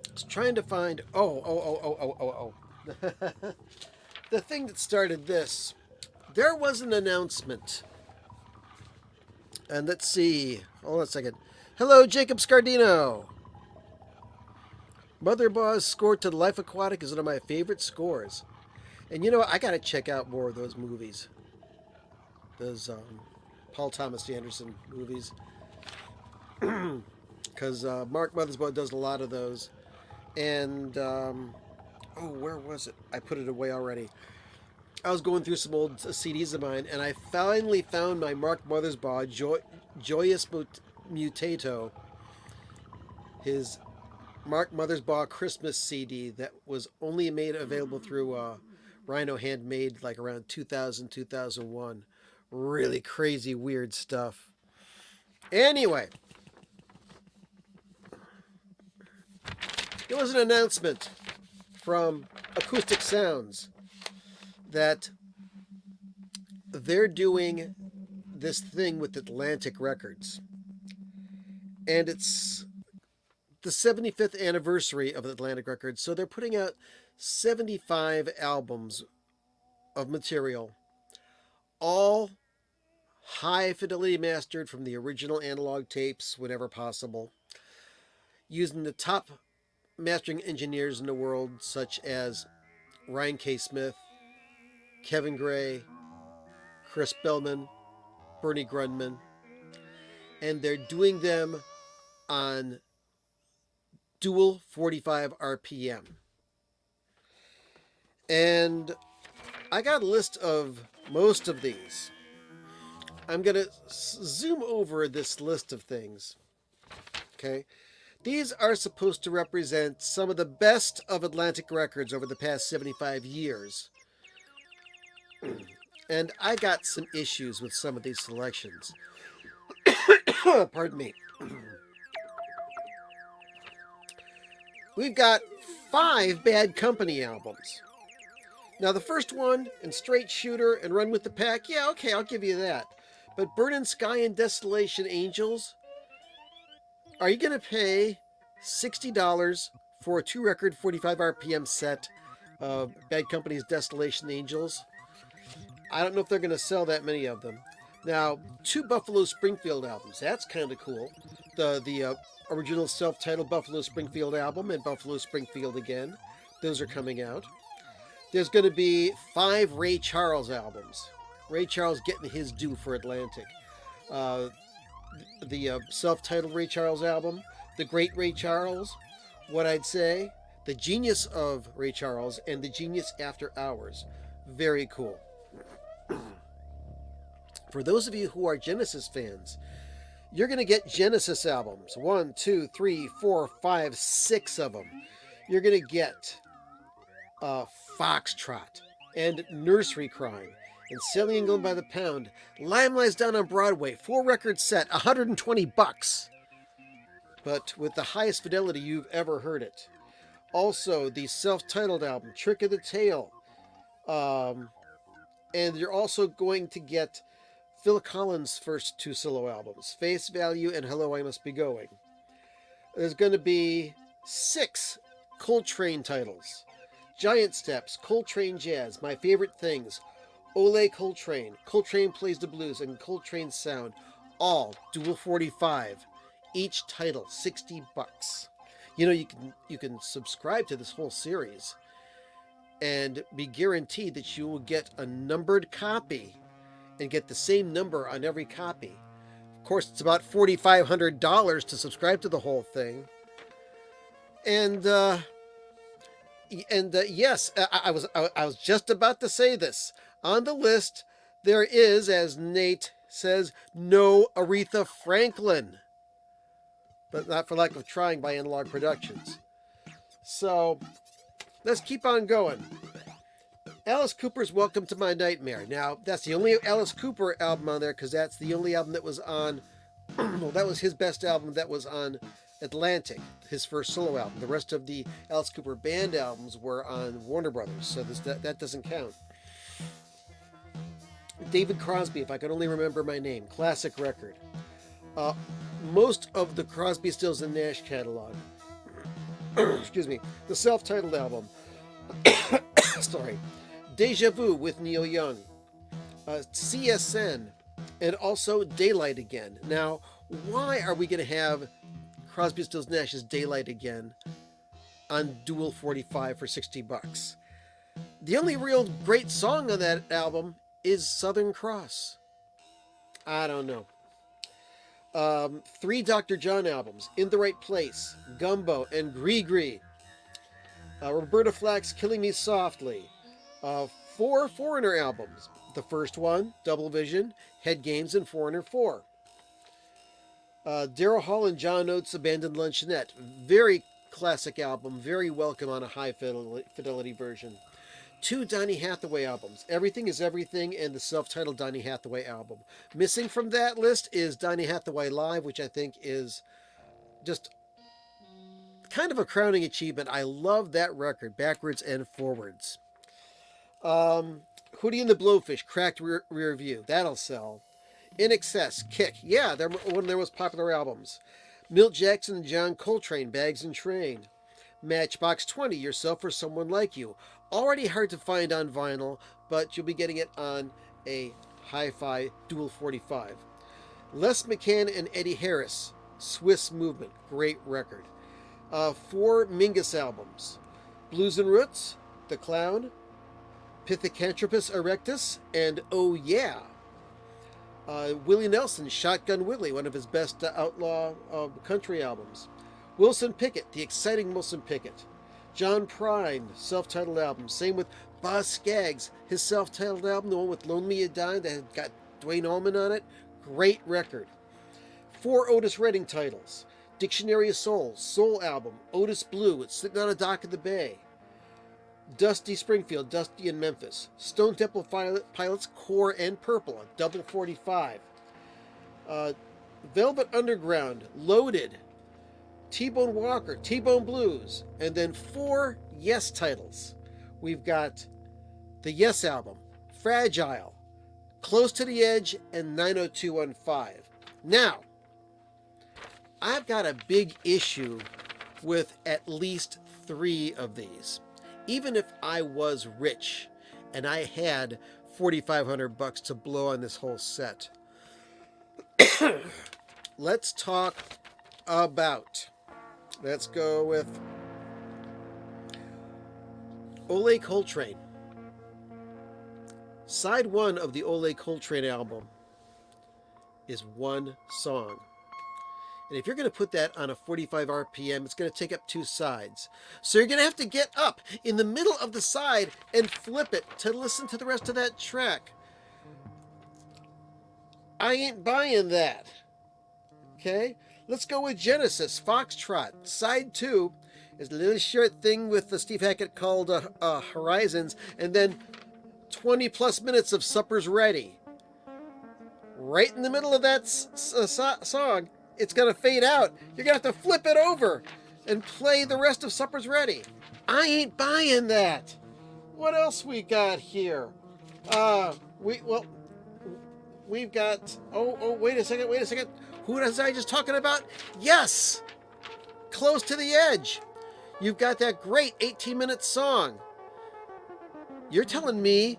[SPEAKER 1] I was trying to find... Oh. The thing that started this. There was an announcement. And let's see. Hold on a second. Hello, Jacob Scardino. Motherbaw's score to Life Aquatic is one of my favorite scores. And you know what? I got to check out more of those movies. Those Paul Thomas Anderson movies. Because Mark Mothersbaugh does a lot of those. And, oh, where was it? I put it away already. I was going through some old CDs of mine, and I finally found my Mark Mothersbaugh Joyous Mutato, his Mark Mothersbaugh Christmas CD that was only made available through Rhino Handmade like around 2000, 2001. Really crazy, weird stuff. Anyway, there was an announcement from Acoustic Sounds that they're doing this thing with Atlantic Records. And it's the 75th anniversary of Atlantic Records. So they're putting out 75 albums of material, all high fidelity mastered from the original analog tapes whenever possible, using the top mastering engineers in the world, such as Ryan K. Smith, Kevin Gray, Chris Bellman, Bernie Grundman, and they're doing them on dual 45 RPM. And I got a list of most of these. I'm going to zoom over this list of things. Okay. These are supposed to represent some of the best of Atlantic Records over the past 75 years. And I got some issues with some of these selections. Pardon me. We've got 5 Bad Company albums. Now, the first one, and Straight Shooter and Run with the Pack, yeah, okay, I'll give you that. But Burning Sky and Desolation Angels, are you going to pay $60 for a 2-record 45 RPM set of Bad Company's Desolation Angels? I don't know if they're going to sell that many of them. Now, 2 Buffalo Springfield albums, that's kind of cool. The original self-titled Buffalo Springfield album and Buffalo Springfield Again, those are coming out. There's going to be 5 Ray Charles albums. Ray Charles getting his due for Atlantic. The self-titled Ray Charles album, The Great Ray Charles, What I'd Say, The Genius of Ray Charles, and The Genius After Hours. Very cool. For those of you who are Genesis fans, you're going to get Genesis albums. 1, 2, 3, 4, 5, 6 of them. You're going to get Foxtrot and Nursery Crime and Sailing England by the Pound. Lime Lies Down on Broadway, 4-record set, $120. But with the highest fidelity you've ever heard it. Also, the self-titled album, Trick of the Tail. And you're also going to get Phil Collins' first 2 solo albums, Face Value and Hello, I Must Be Going. There's going to be 6 Coltrane titles. Giant Steps, Coltrane Jazz, My Favorite Things, Ole Coltrane, Coltrane Plays the Blues, and Coltrane Sound, all dual 45. Each title $60. You know, you can subscribe to this whole series and be guaranteed that you will get a numbered copy and get the same number on every copy. Of course, it's about $4,500 to subscribe to the whole thing. And yes, I was just about to say this. On the list, there is, as Nate says, no Aretha Franklin. But not for lack of trying by Analog Productions. So, let's keep on going. Alice Cooper's Welcome to My Nightmare. Now, that's the only Alice Cooper album on there because that's the only album that was on... well, that was his best album that was on Atlantic, his first solo album. The rest of the Alice Cooper band albums were on Warner Brothers, so that doesn't count. David Crosby, if I could only remember my name. Classic record. Most of the Crosby, Stills, and Nash catalog. Excuse me. The self-titled album. Sorry. Deja Vu with Neil Young. CSN. And also Daylight Again. Now, why are we going to have Crosby, Stills, Nash's Daylight Again on Dual 45 for $60. The only real great song on that album is Southern Cross. I don't know. 3 Dr. John albums, In the Right Place, Gumbo, and Gree. Roberta Flack's Killing Me Softly. 4 Foreigner albums. The first one, Double Vision, Head Games, and Foreigner 4. Daryl Hall and John Oates' Abandoned Luncheonette. Very classic album, very welcome on a high fidelity version. 2 Donny Hathaway albums, Everything is Everything and the self-titled Donny Hathaway album. Missing from that list is Donny Hathaway Live, which I think is just kind of a crowning achievement. I love that record, backwards and forwards. Hootie and the Blowfish, Cracked Rear View, that'll sell. In Excess, Kick, yeah, they're one of their most popular albums. Milt Jackson and John Coltrane, Bags and Train. Matchbox 20, Yourself or Someone Like You. Already hard to find on vinyl, but you'll be getting it on a hi-fi Dual 45. Les McCann and Eddie Harris, Swiss Movement, great record. 4 Mingus albums, Blues and Roots, The Clown, Pithecanthropus erectus, and Oh Yeah. Willie Nelson, Shotgun Willie, one of his best outlaw country albums. Wilson Pickett, The Exciting Wilson Pickett. John Prine, self-titled album. Same with Boz Scaggs, his self-titled album, the one with Lonely You Die, that had got Dwayne Allman on it. Great record. 4 Otis Redding titles. Dictionary of Souls, Soul album. Otis Blue, It's Sitting on a Dock in the Bay. Dusty Springfield, Dusty in Memphis. Stone Temple Pilots, Core and Purple, a double 45. Velvet Underground, Loaded. T-Bone Walker, T-Bone Blues, and then 4 Yes titles. We've got the Yes album, Fragile, Close to the Edge, and 90215. Now, I've got a big issue with at least 3 of these. Even if I was rich and I had $4,500 to blow on this whole set. Let's talk about... Let's go with Ole Coltrane. Side 1 of the Ole Coltrane album is 1 song. And if you're going to put that on a 45 RPM, it's going to take up 2 sides. So you're going to have to get up in the middle of the side and flip it to listen to the rest of that track. I ain't buying that. Okay? Let's go with Genesis, Foxtrot. Side 2 is a little short thing with the Steve Hackett called Horizons, and then 20 plus minutes of Supper's Ready. Right in the middle of that song, it's going to fade out. You're going to have to flip it over and play the rest of Supper's Ready. I ain't buying that. What else we got here? We've got... wait a second. Who was I just talking about? Yes! Close to the Edge. You've got that great 18-minute song. You're telling me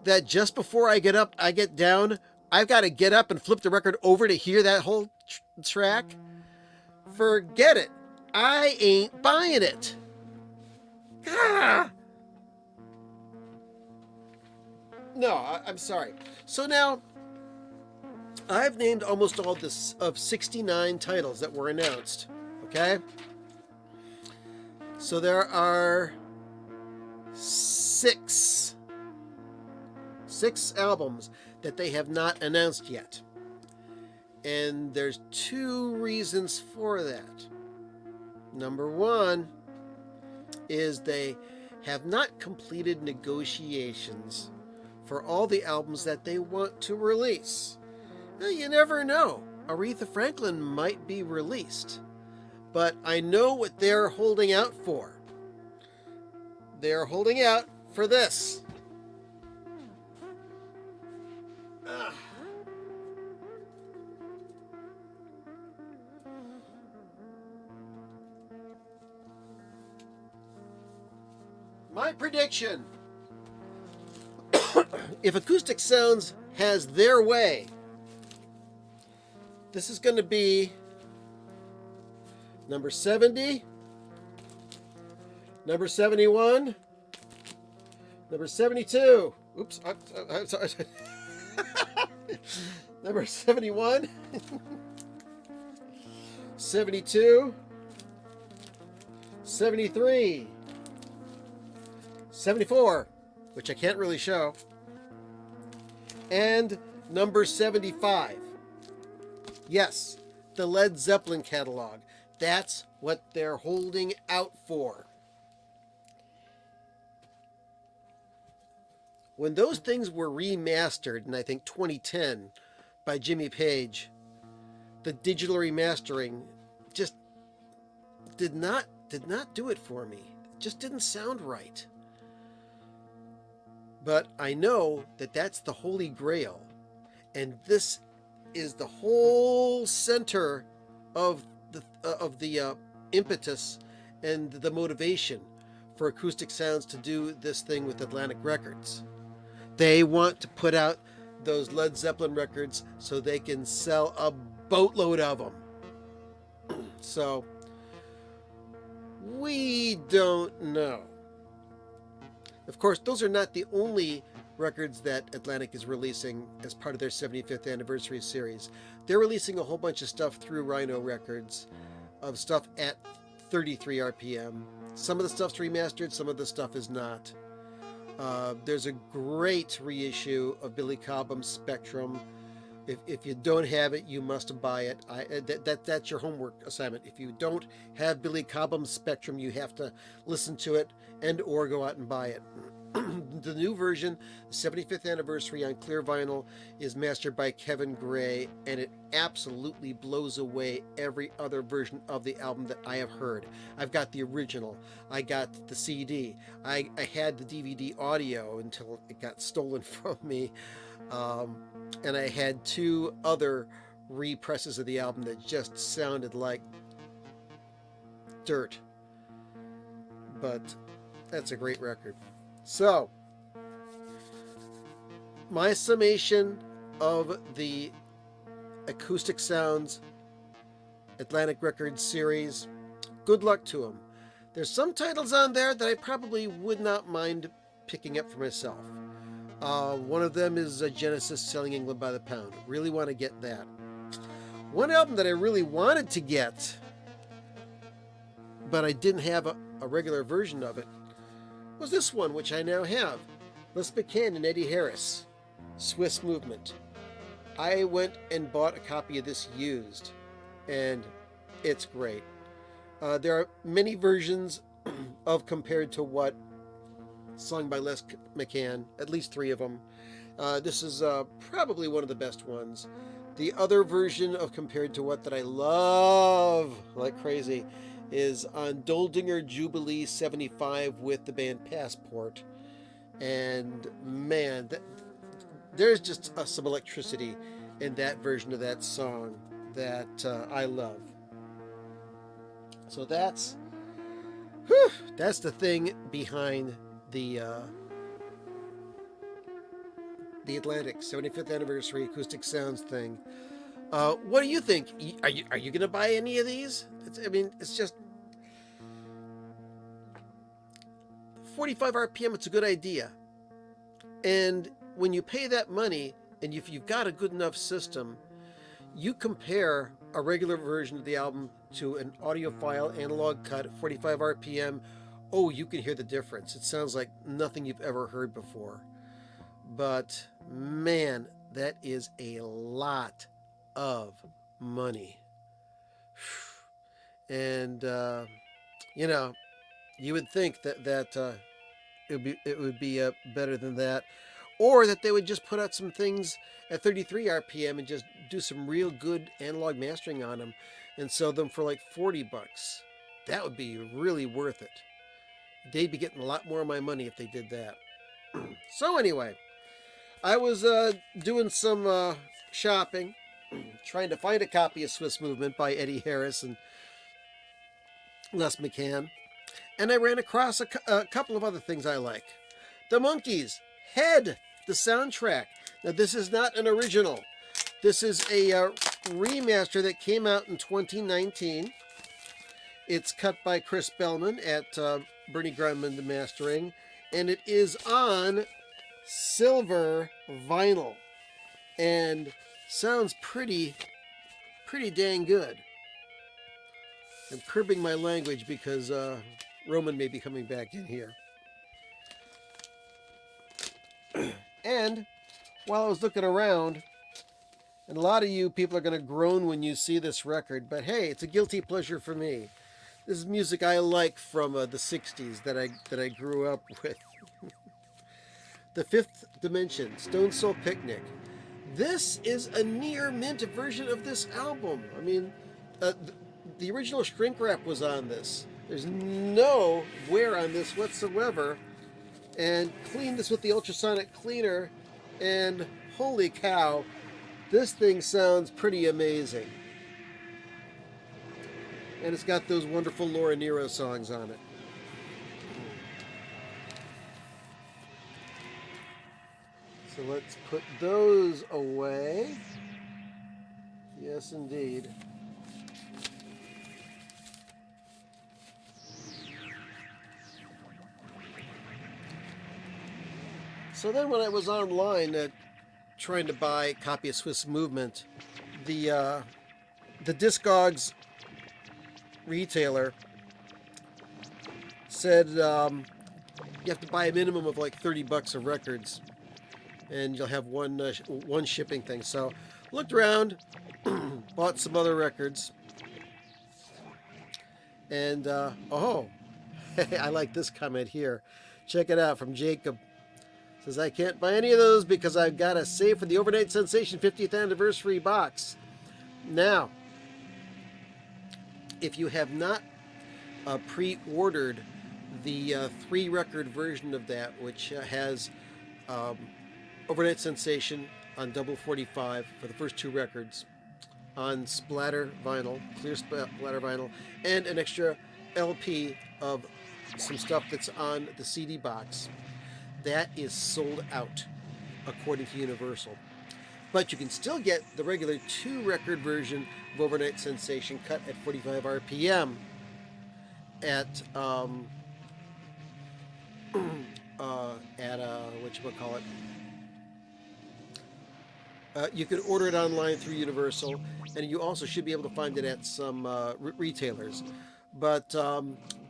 [SPEAKER 1] that just before I get up, I get down, I've got to get up and flip the record over to hear that whole track? Forget it. I ain't buying it. Ah! No, I'm sorry. So now... I've named almost all of 69 titles that were announced, okay? So there are 6 albums that they have not announced yet. And there's 2 reasons for that. Number 1 is they have not completed negotiations for all the albums that they want to release. Well, you never know. Aretha Franklin might be released. But I know what they're holding out for. They're holding out for this. My prediction. If Acoustic Sounds has their way, this is going to be number 70, Number 71. Number 72. Oops, I'm sorry. Number 71. 72. 73. 74, which I can't really show. And number 75. Yes, the Led Zeppelin catalog. That's what they're holding out for. When those things were remastered in, I think, 2010 by Jimmy Page, the digital remastering just did not do it for me. It just didn't sound right. But I know that that's the Holy Grail, and this is the whole center of the impetus and the motivation for Acoustic Sounds to do this thing with Atlantic Records. They want to put out those Led Zeppelin records so they can sell a boatload of them. So, we don't know. Of course, those are not the only records that Atlantic is releasing as part of their 75th anniversary series. They're releasing a whole bunch of stuff through Rhino Records, of stuff at 33 RPM. Some of the stuff's remastered, some of the stuff is not. There's a great reissue of Billy Cobham's Spectrum. If you don't have it, you must buy it. That's your homework assignment. If you don't have Billy Cobham's Spectrum, you have to listen to it and or go out and buy it. The new version, the 75th anniversary on clear vinyl, is mastered by Kevin Gray, and it absolutely blows away every other version of the album that I have heard. I've got the original, I got the CD, I had the DVD audio until it got stolen from me, and I had two other represses of the album that just sounded like dirt. But that's a great record. So, my summation of the Acoustic Sounds Atlantic Records series, good luck to them. There's some titles on there that I probably would not mind picking up for myself. One of them is Genesis, Selling England by the Pound. Really want to get that. One album that I really wanted to get, but I didn't have a regular version of it, was this one, which I now have. Les McCann and Eddie Harris, Swiss Movement. I went and bought a copy of this used, and it's great. There are many versions of Compared to What, sung by Les McCann, at least 3 of them. This is probably one of the best ones. The other version of Compared to What that I love like crazy is on Doldinger Jubilee 75 with the band Passport. And man, there's just some electricity in that version of that song that I love. So that's the thing behind the Atlantic 75th anniversary Acoustic Sounds thing. What do you think? Are you going to buy any of these? It's just 45 RPM. It's a good idea. And when you pay that money, and if you've got a good enough system, you compare a regular version of the album to an audiophile analog cut at 45 RPM. Oh, you can hear the difference. It sounds like nothing you've ever heard before. But man, that is a lot of money. And you would think that it would be better than that, or that they would just put out some things at 33 RPM and just do some real good analog mastering on them and sell them for like $40. That would be really worth it. They'd be getting a lot more of my money if they did that. So anyway, I was doing some shopping, trying to find a copy of Swiss Movement by Eddie Harris and Les McCann, and I ran across a couple of other things I like. The Monkees, Head, the soundtrack. Now this is not an original. This is a remaster that came out in 2019. It's cut by Chris Bellman at Bernie Grundman mastering, and it is on silver vinyl, and sounds pretty dang good. I'm curbing my language because Roman may be coming back in here. And while I was looking around, and a lot of you people are going to groan when you see this record, but hey, it's a guilty pleasure for me. This is music I like from the 60s that I grew up with. The Fifth Dimension, Stone Soul Picnic. This is a near mint version of this album. I mean, the original shrink wrap was on this. There's no wear on this whatsoever. And clean this with the ultrasonic cleaner, and holy cow, this thing sounds pretty amazing. And it's got those wonderful Laura Nyro songs on it. So let's put those away. Yes, indeed. So then when I was online trying to buy a copy of Swiss Movement, the Discogs retailer said you have to buy a minimum of like $30 of records, and you'll have one shipping thing. So looked around, bought some other records, and oh, I like this comment here. Check it out from Jacob. Says, I can't buy any of those because I've got to save for the Overnight Sensation 50th anniversary box. Now, if you have not pre-ordered the 3-record version of that, which has Overnight Sensation on double 45 for the first 2 records, on splatter vinyl, clear splatter vinyl, and an extra LP of some stuff that's on the CD box, that is sold out, according to Universal. But you can still get the regular 2-record version of Overnight Sensation cut at 45 RPM at whatchamacallit. You can order it online through Universal, and you also should be able to find it at some retailers. But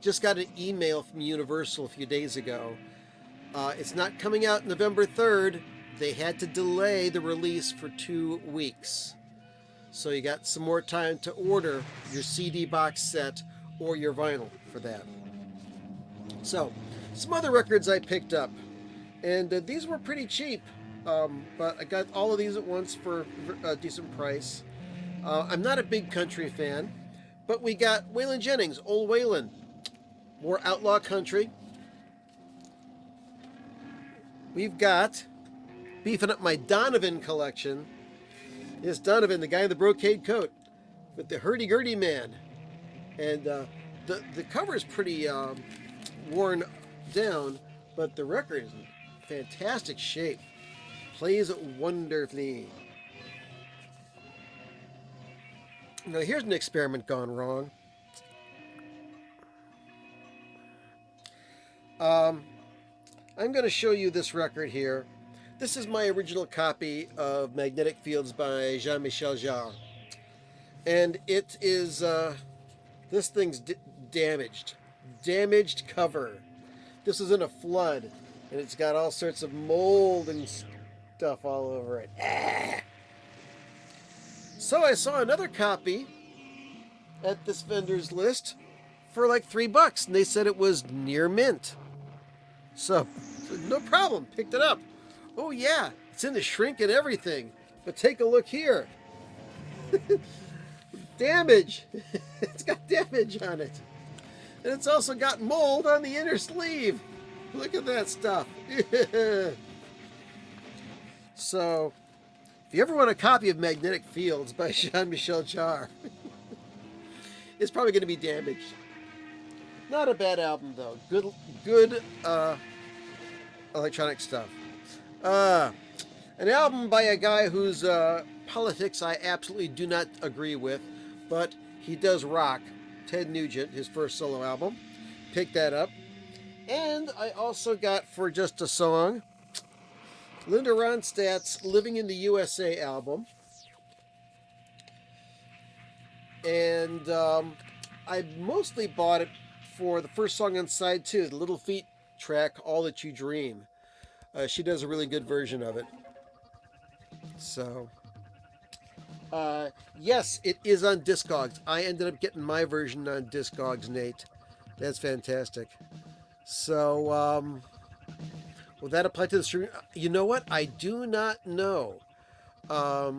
[SPEAKER 1] just got an email from Universal a few days ago. It's not coming out November 3rd. They had to delay the release for 2 weeks. So you got some more time to order your CD box set or your vinyl for that. So, some other records I picked up. And these were pretty cheap. But I got all of these at once for a decent price. I'm not a big country fan. But we got Waylon Jennings, Old Waylon. More outlaw country. We've got, beefing up my Donovan collection, yes, Donovan, the guy in the brocade coat, with the hurdy-gurdy man. And the cover is pretty worn down, but the record is in fantastic shape. Plays wonderfully. Now here's an experiment gone wrong. I'm going to show you this record here. This is my original copy of Magnetic Fields by Jean-Michel Jarre. And it is, this thing's damaged. Damaged cover. This is in a flood, and it's got all sorts of mold and stuff all over it. Ah! So I saw another copy at this vendor's list for like $3, and they said it was near mint. So, no problem, picked it up. Oh yeah, it's in the shrink and everything. But take a look here. Damage. It's got damage on it. And it's also got mold on the inner sleeve. Look at that stuff. So, if you ever want a copy of Magnetic Fields by Jean-Michel Jarre, it's probably going to be damaged. Not a bad album though. Good electronic stuff. An album by a guy whose politics I absolutely do not agree with, but he does rock. Ted Nugent, his first solo album. Picked that up. And I also got, for just a song, Linda Ronstadt's Living in the USA album. And I mostly bought it for the first song on side 2, the Little Feat track, All That You Dream. She does a really good version of it. So, yes, it is on Discogs. I ended up getting my version on Discogs, Nate. That's fantastic. So, will that apply to the streaming? You know what? I do not know. I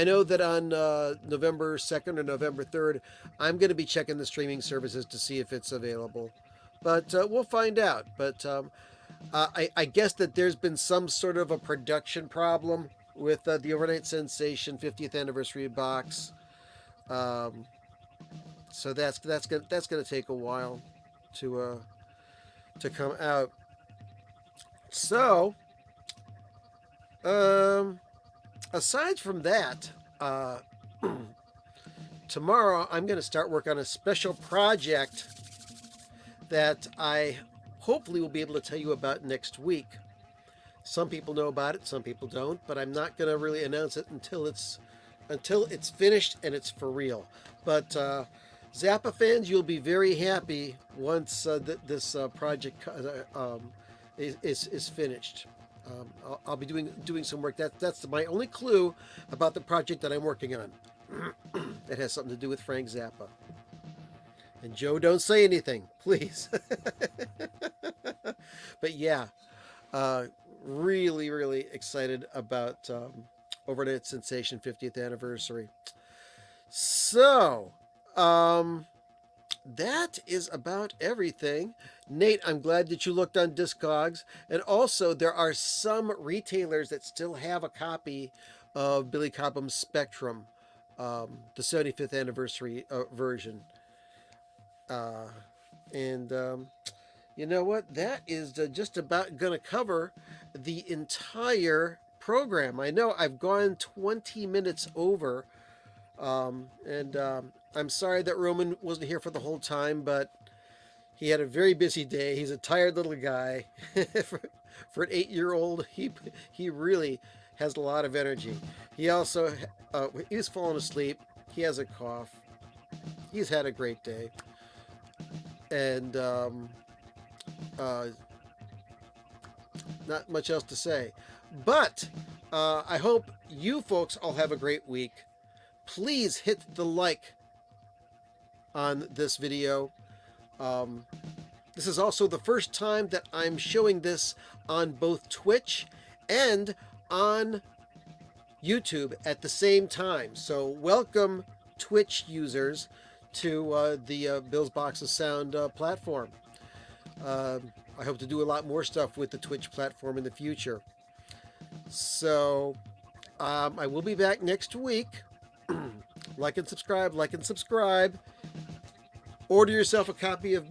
[SPEAKER 1] know that on November 2nd or November 3rd, I'm going to be checking the streaming services to see if it's available. But we'll find out. But I guess that there's been some sort of a production problem with the Overnight Sensation 50th anniversary box. So that's gonna take a while to come out. So, aside from that, tomorrow I'm going to start work on a special project that I hopefully will be able to tell you about next week. Some people know about it, some people don't, but I'm not going to really announce it until it's finished and it's for real. But Zappa fans, you'll be very happy once this project is finished. I'll be doing some work. That's my only clue about the project that I'm working on. It has something to do with Frank Zappa. And Joe, don't say anything, please. But yeah, really, really excited about Overnight Sensation 50th anniversary. So, that is about everything. Nate, I'm glad that you looked on Discogs. And also, there are some retailers that still have a copy of Billy Cobham's Spectrum, the 75th anniversary version. And you know what? That is just about going to cover the entire program. I know I've gone 20 minutes over. And I'm sorry that Roman wasn't here for the whole time, but he had a very busy day. He's a tired little guy. For an 8-year-old, he really has a lot of energy. He also he's fallen asleep. He has a cough. He's had a great day, and not much else to say. But I hope you folks all have a great week. Please hit the like on this video. This is also the first time that I'm showing this on both Twitch and on YouTube at the same time. So welcome, Twitch users, to the Bill's Box of Sound platform. I hope to do a lot more stuff with the Twitch platform in the future. So I will be back next week. Like and subscribe. Order yourself a copy of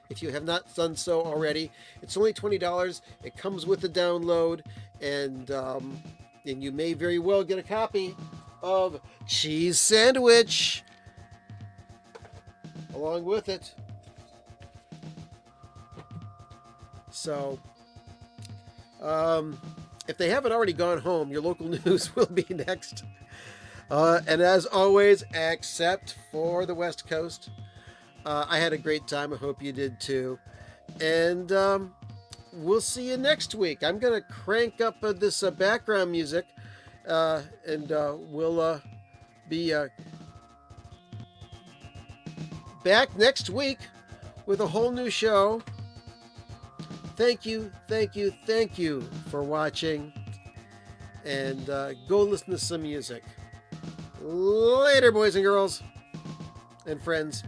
[SPEAKER 1] if you have not done so already. It's only $20. It comes with the download, and you may very well get a copy of Cheese Sandwich along with it. So, if they haven't already gone home, your local news will be next. And as always, except for the West Coast, I had a great time. I hope you did too. And we'll see you next week. I'm going to crank up this background music, and we'll be back next week with a whole new show. Thank you for watching, and go listen to some music. Later, boys and girls and friends.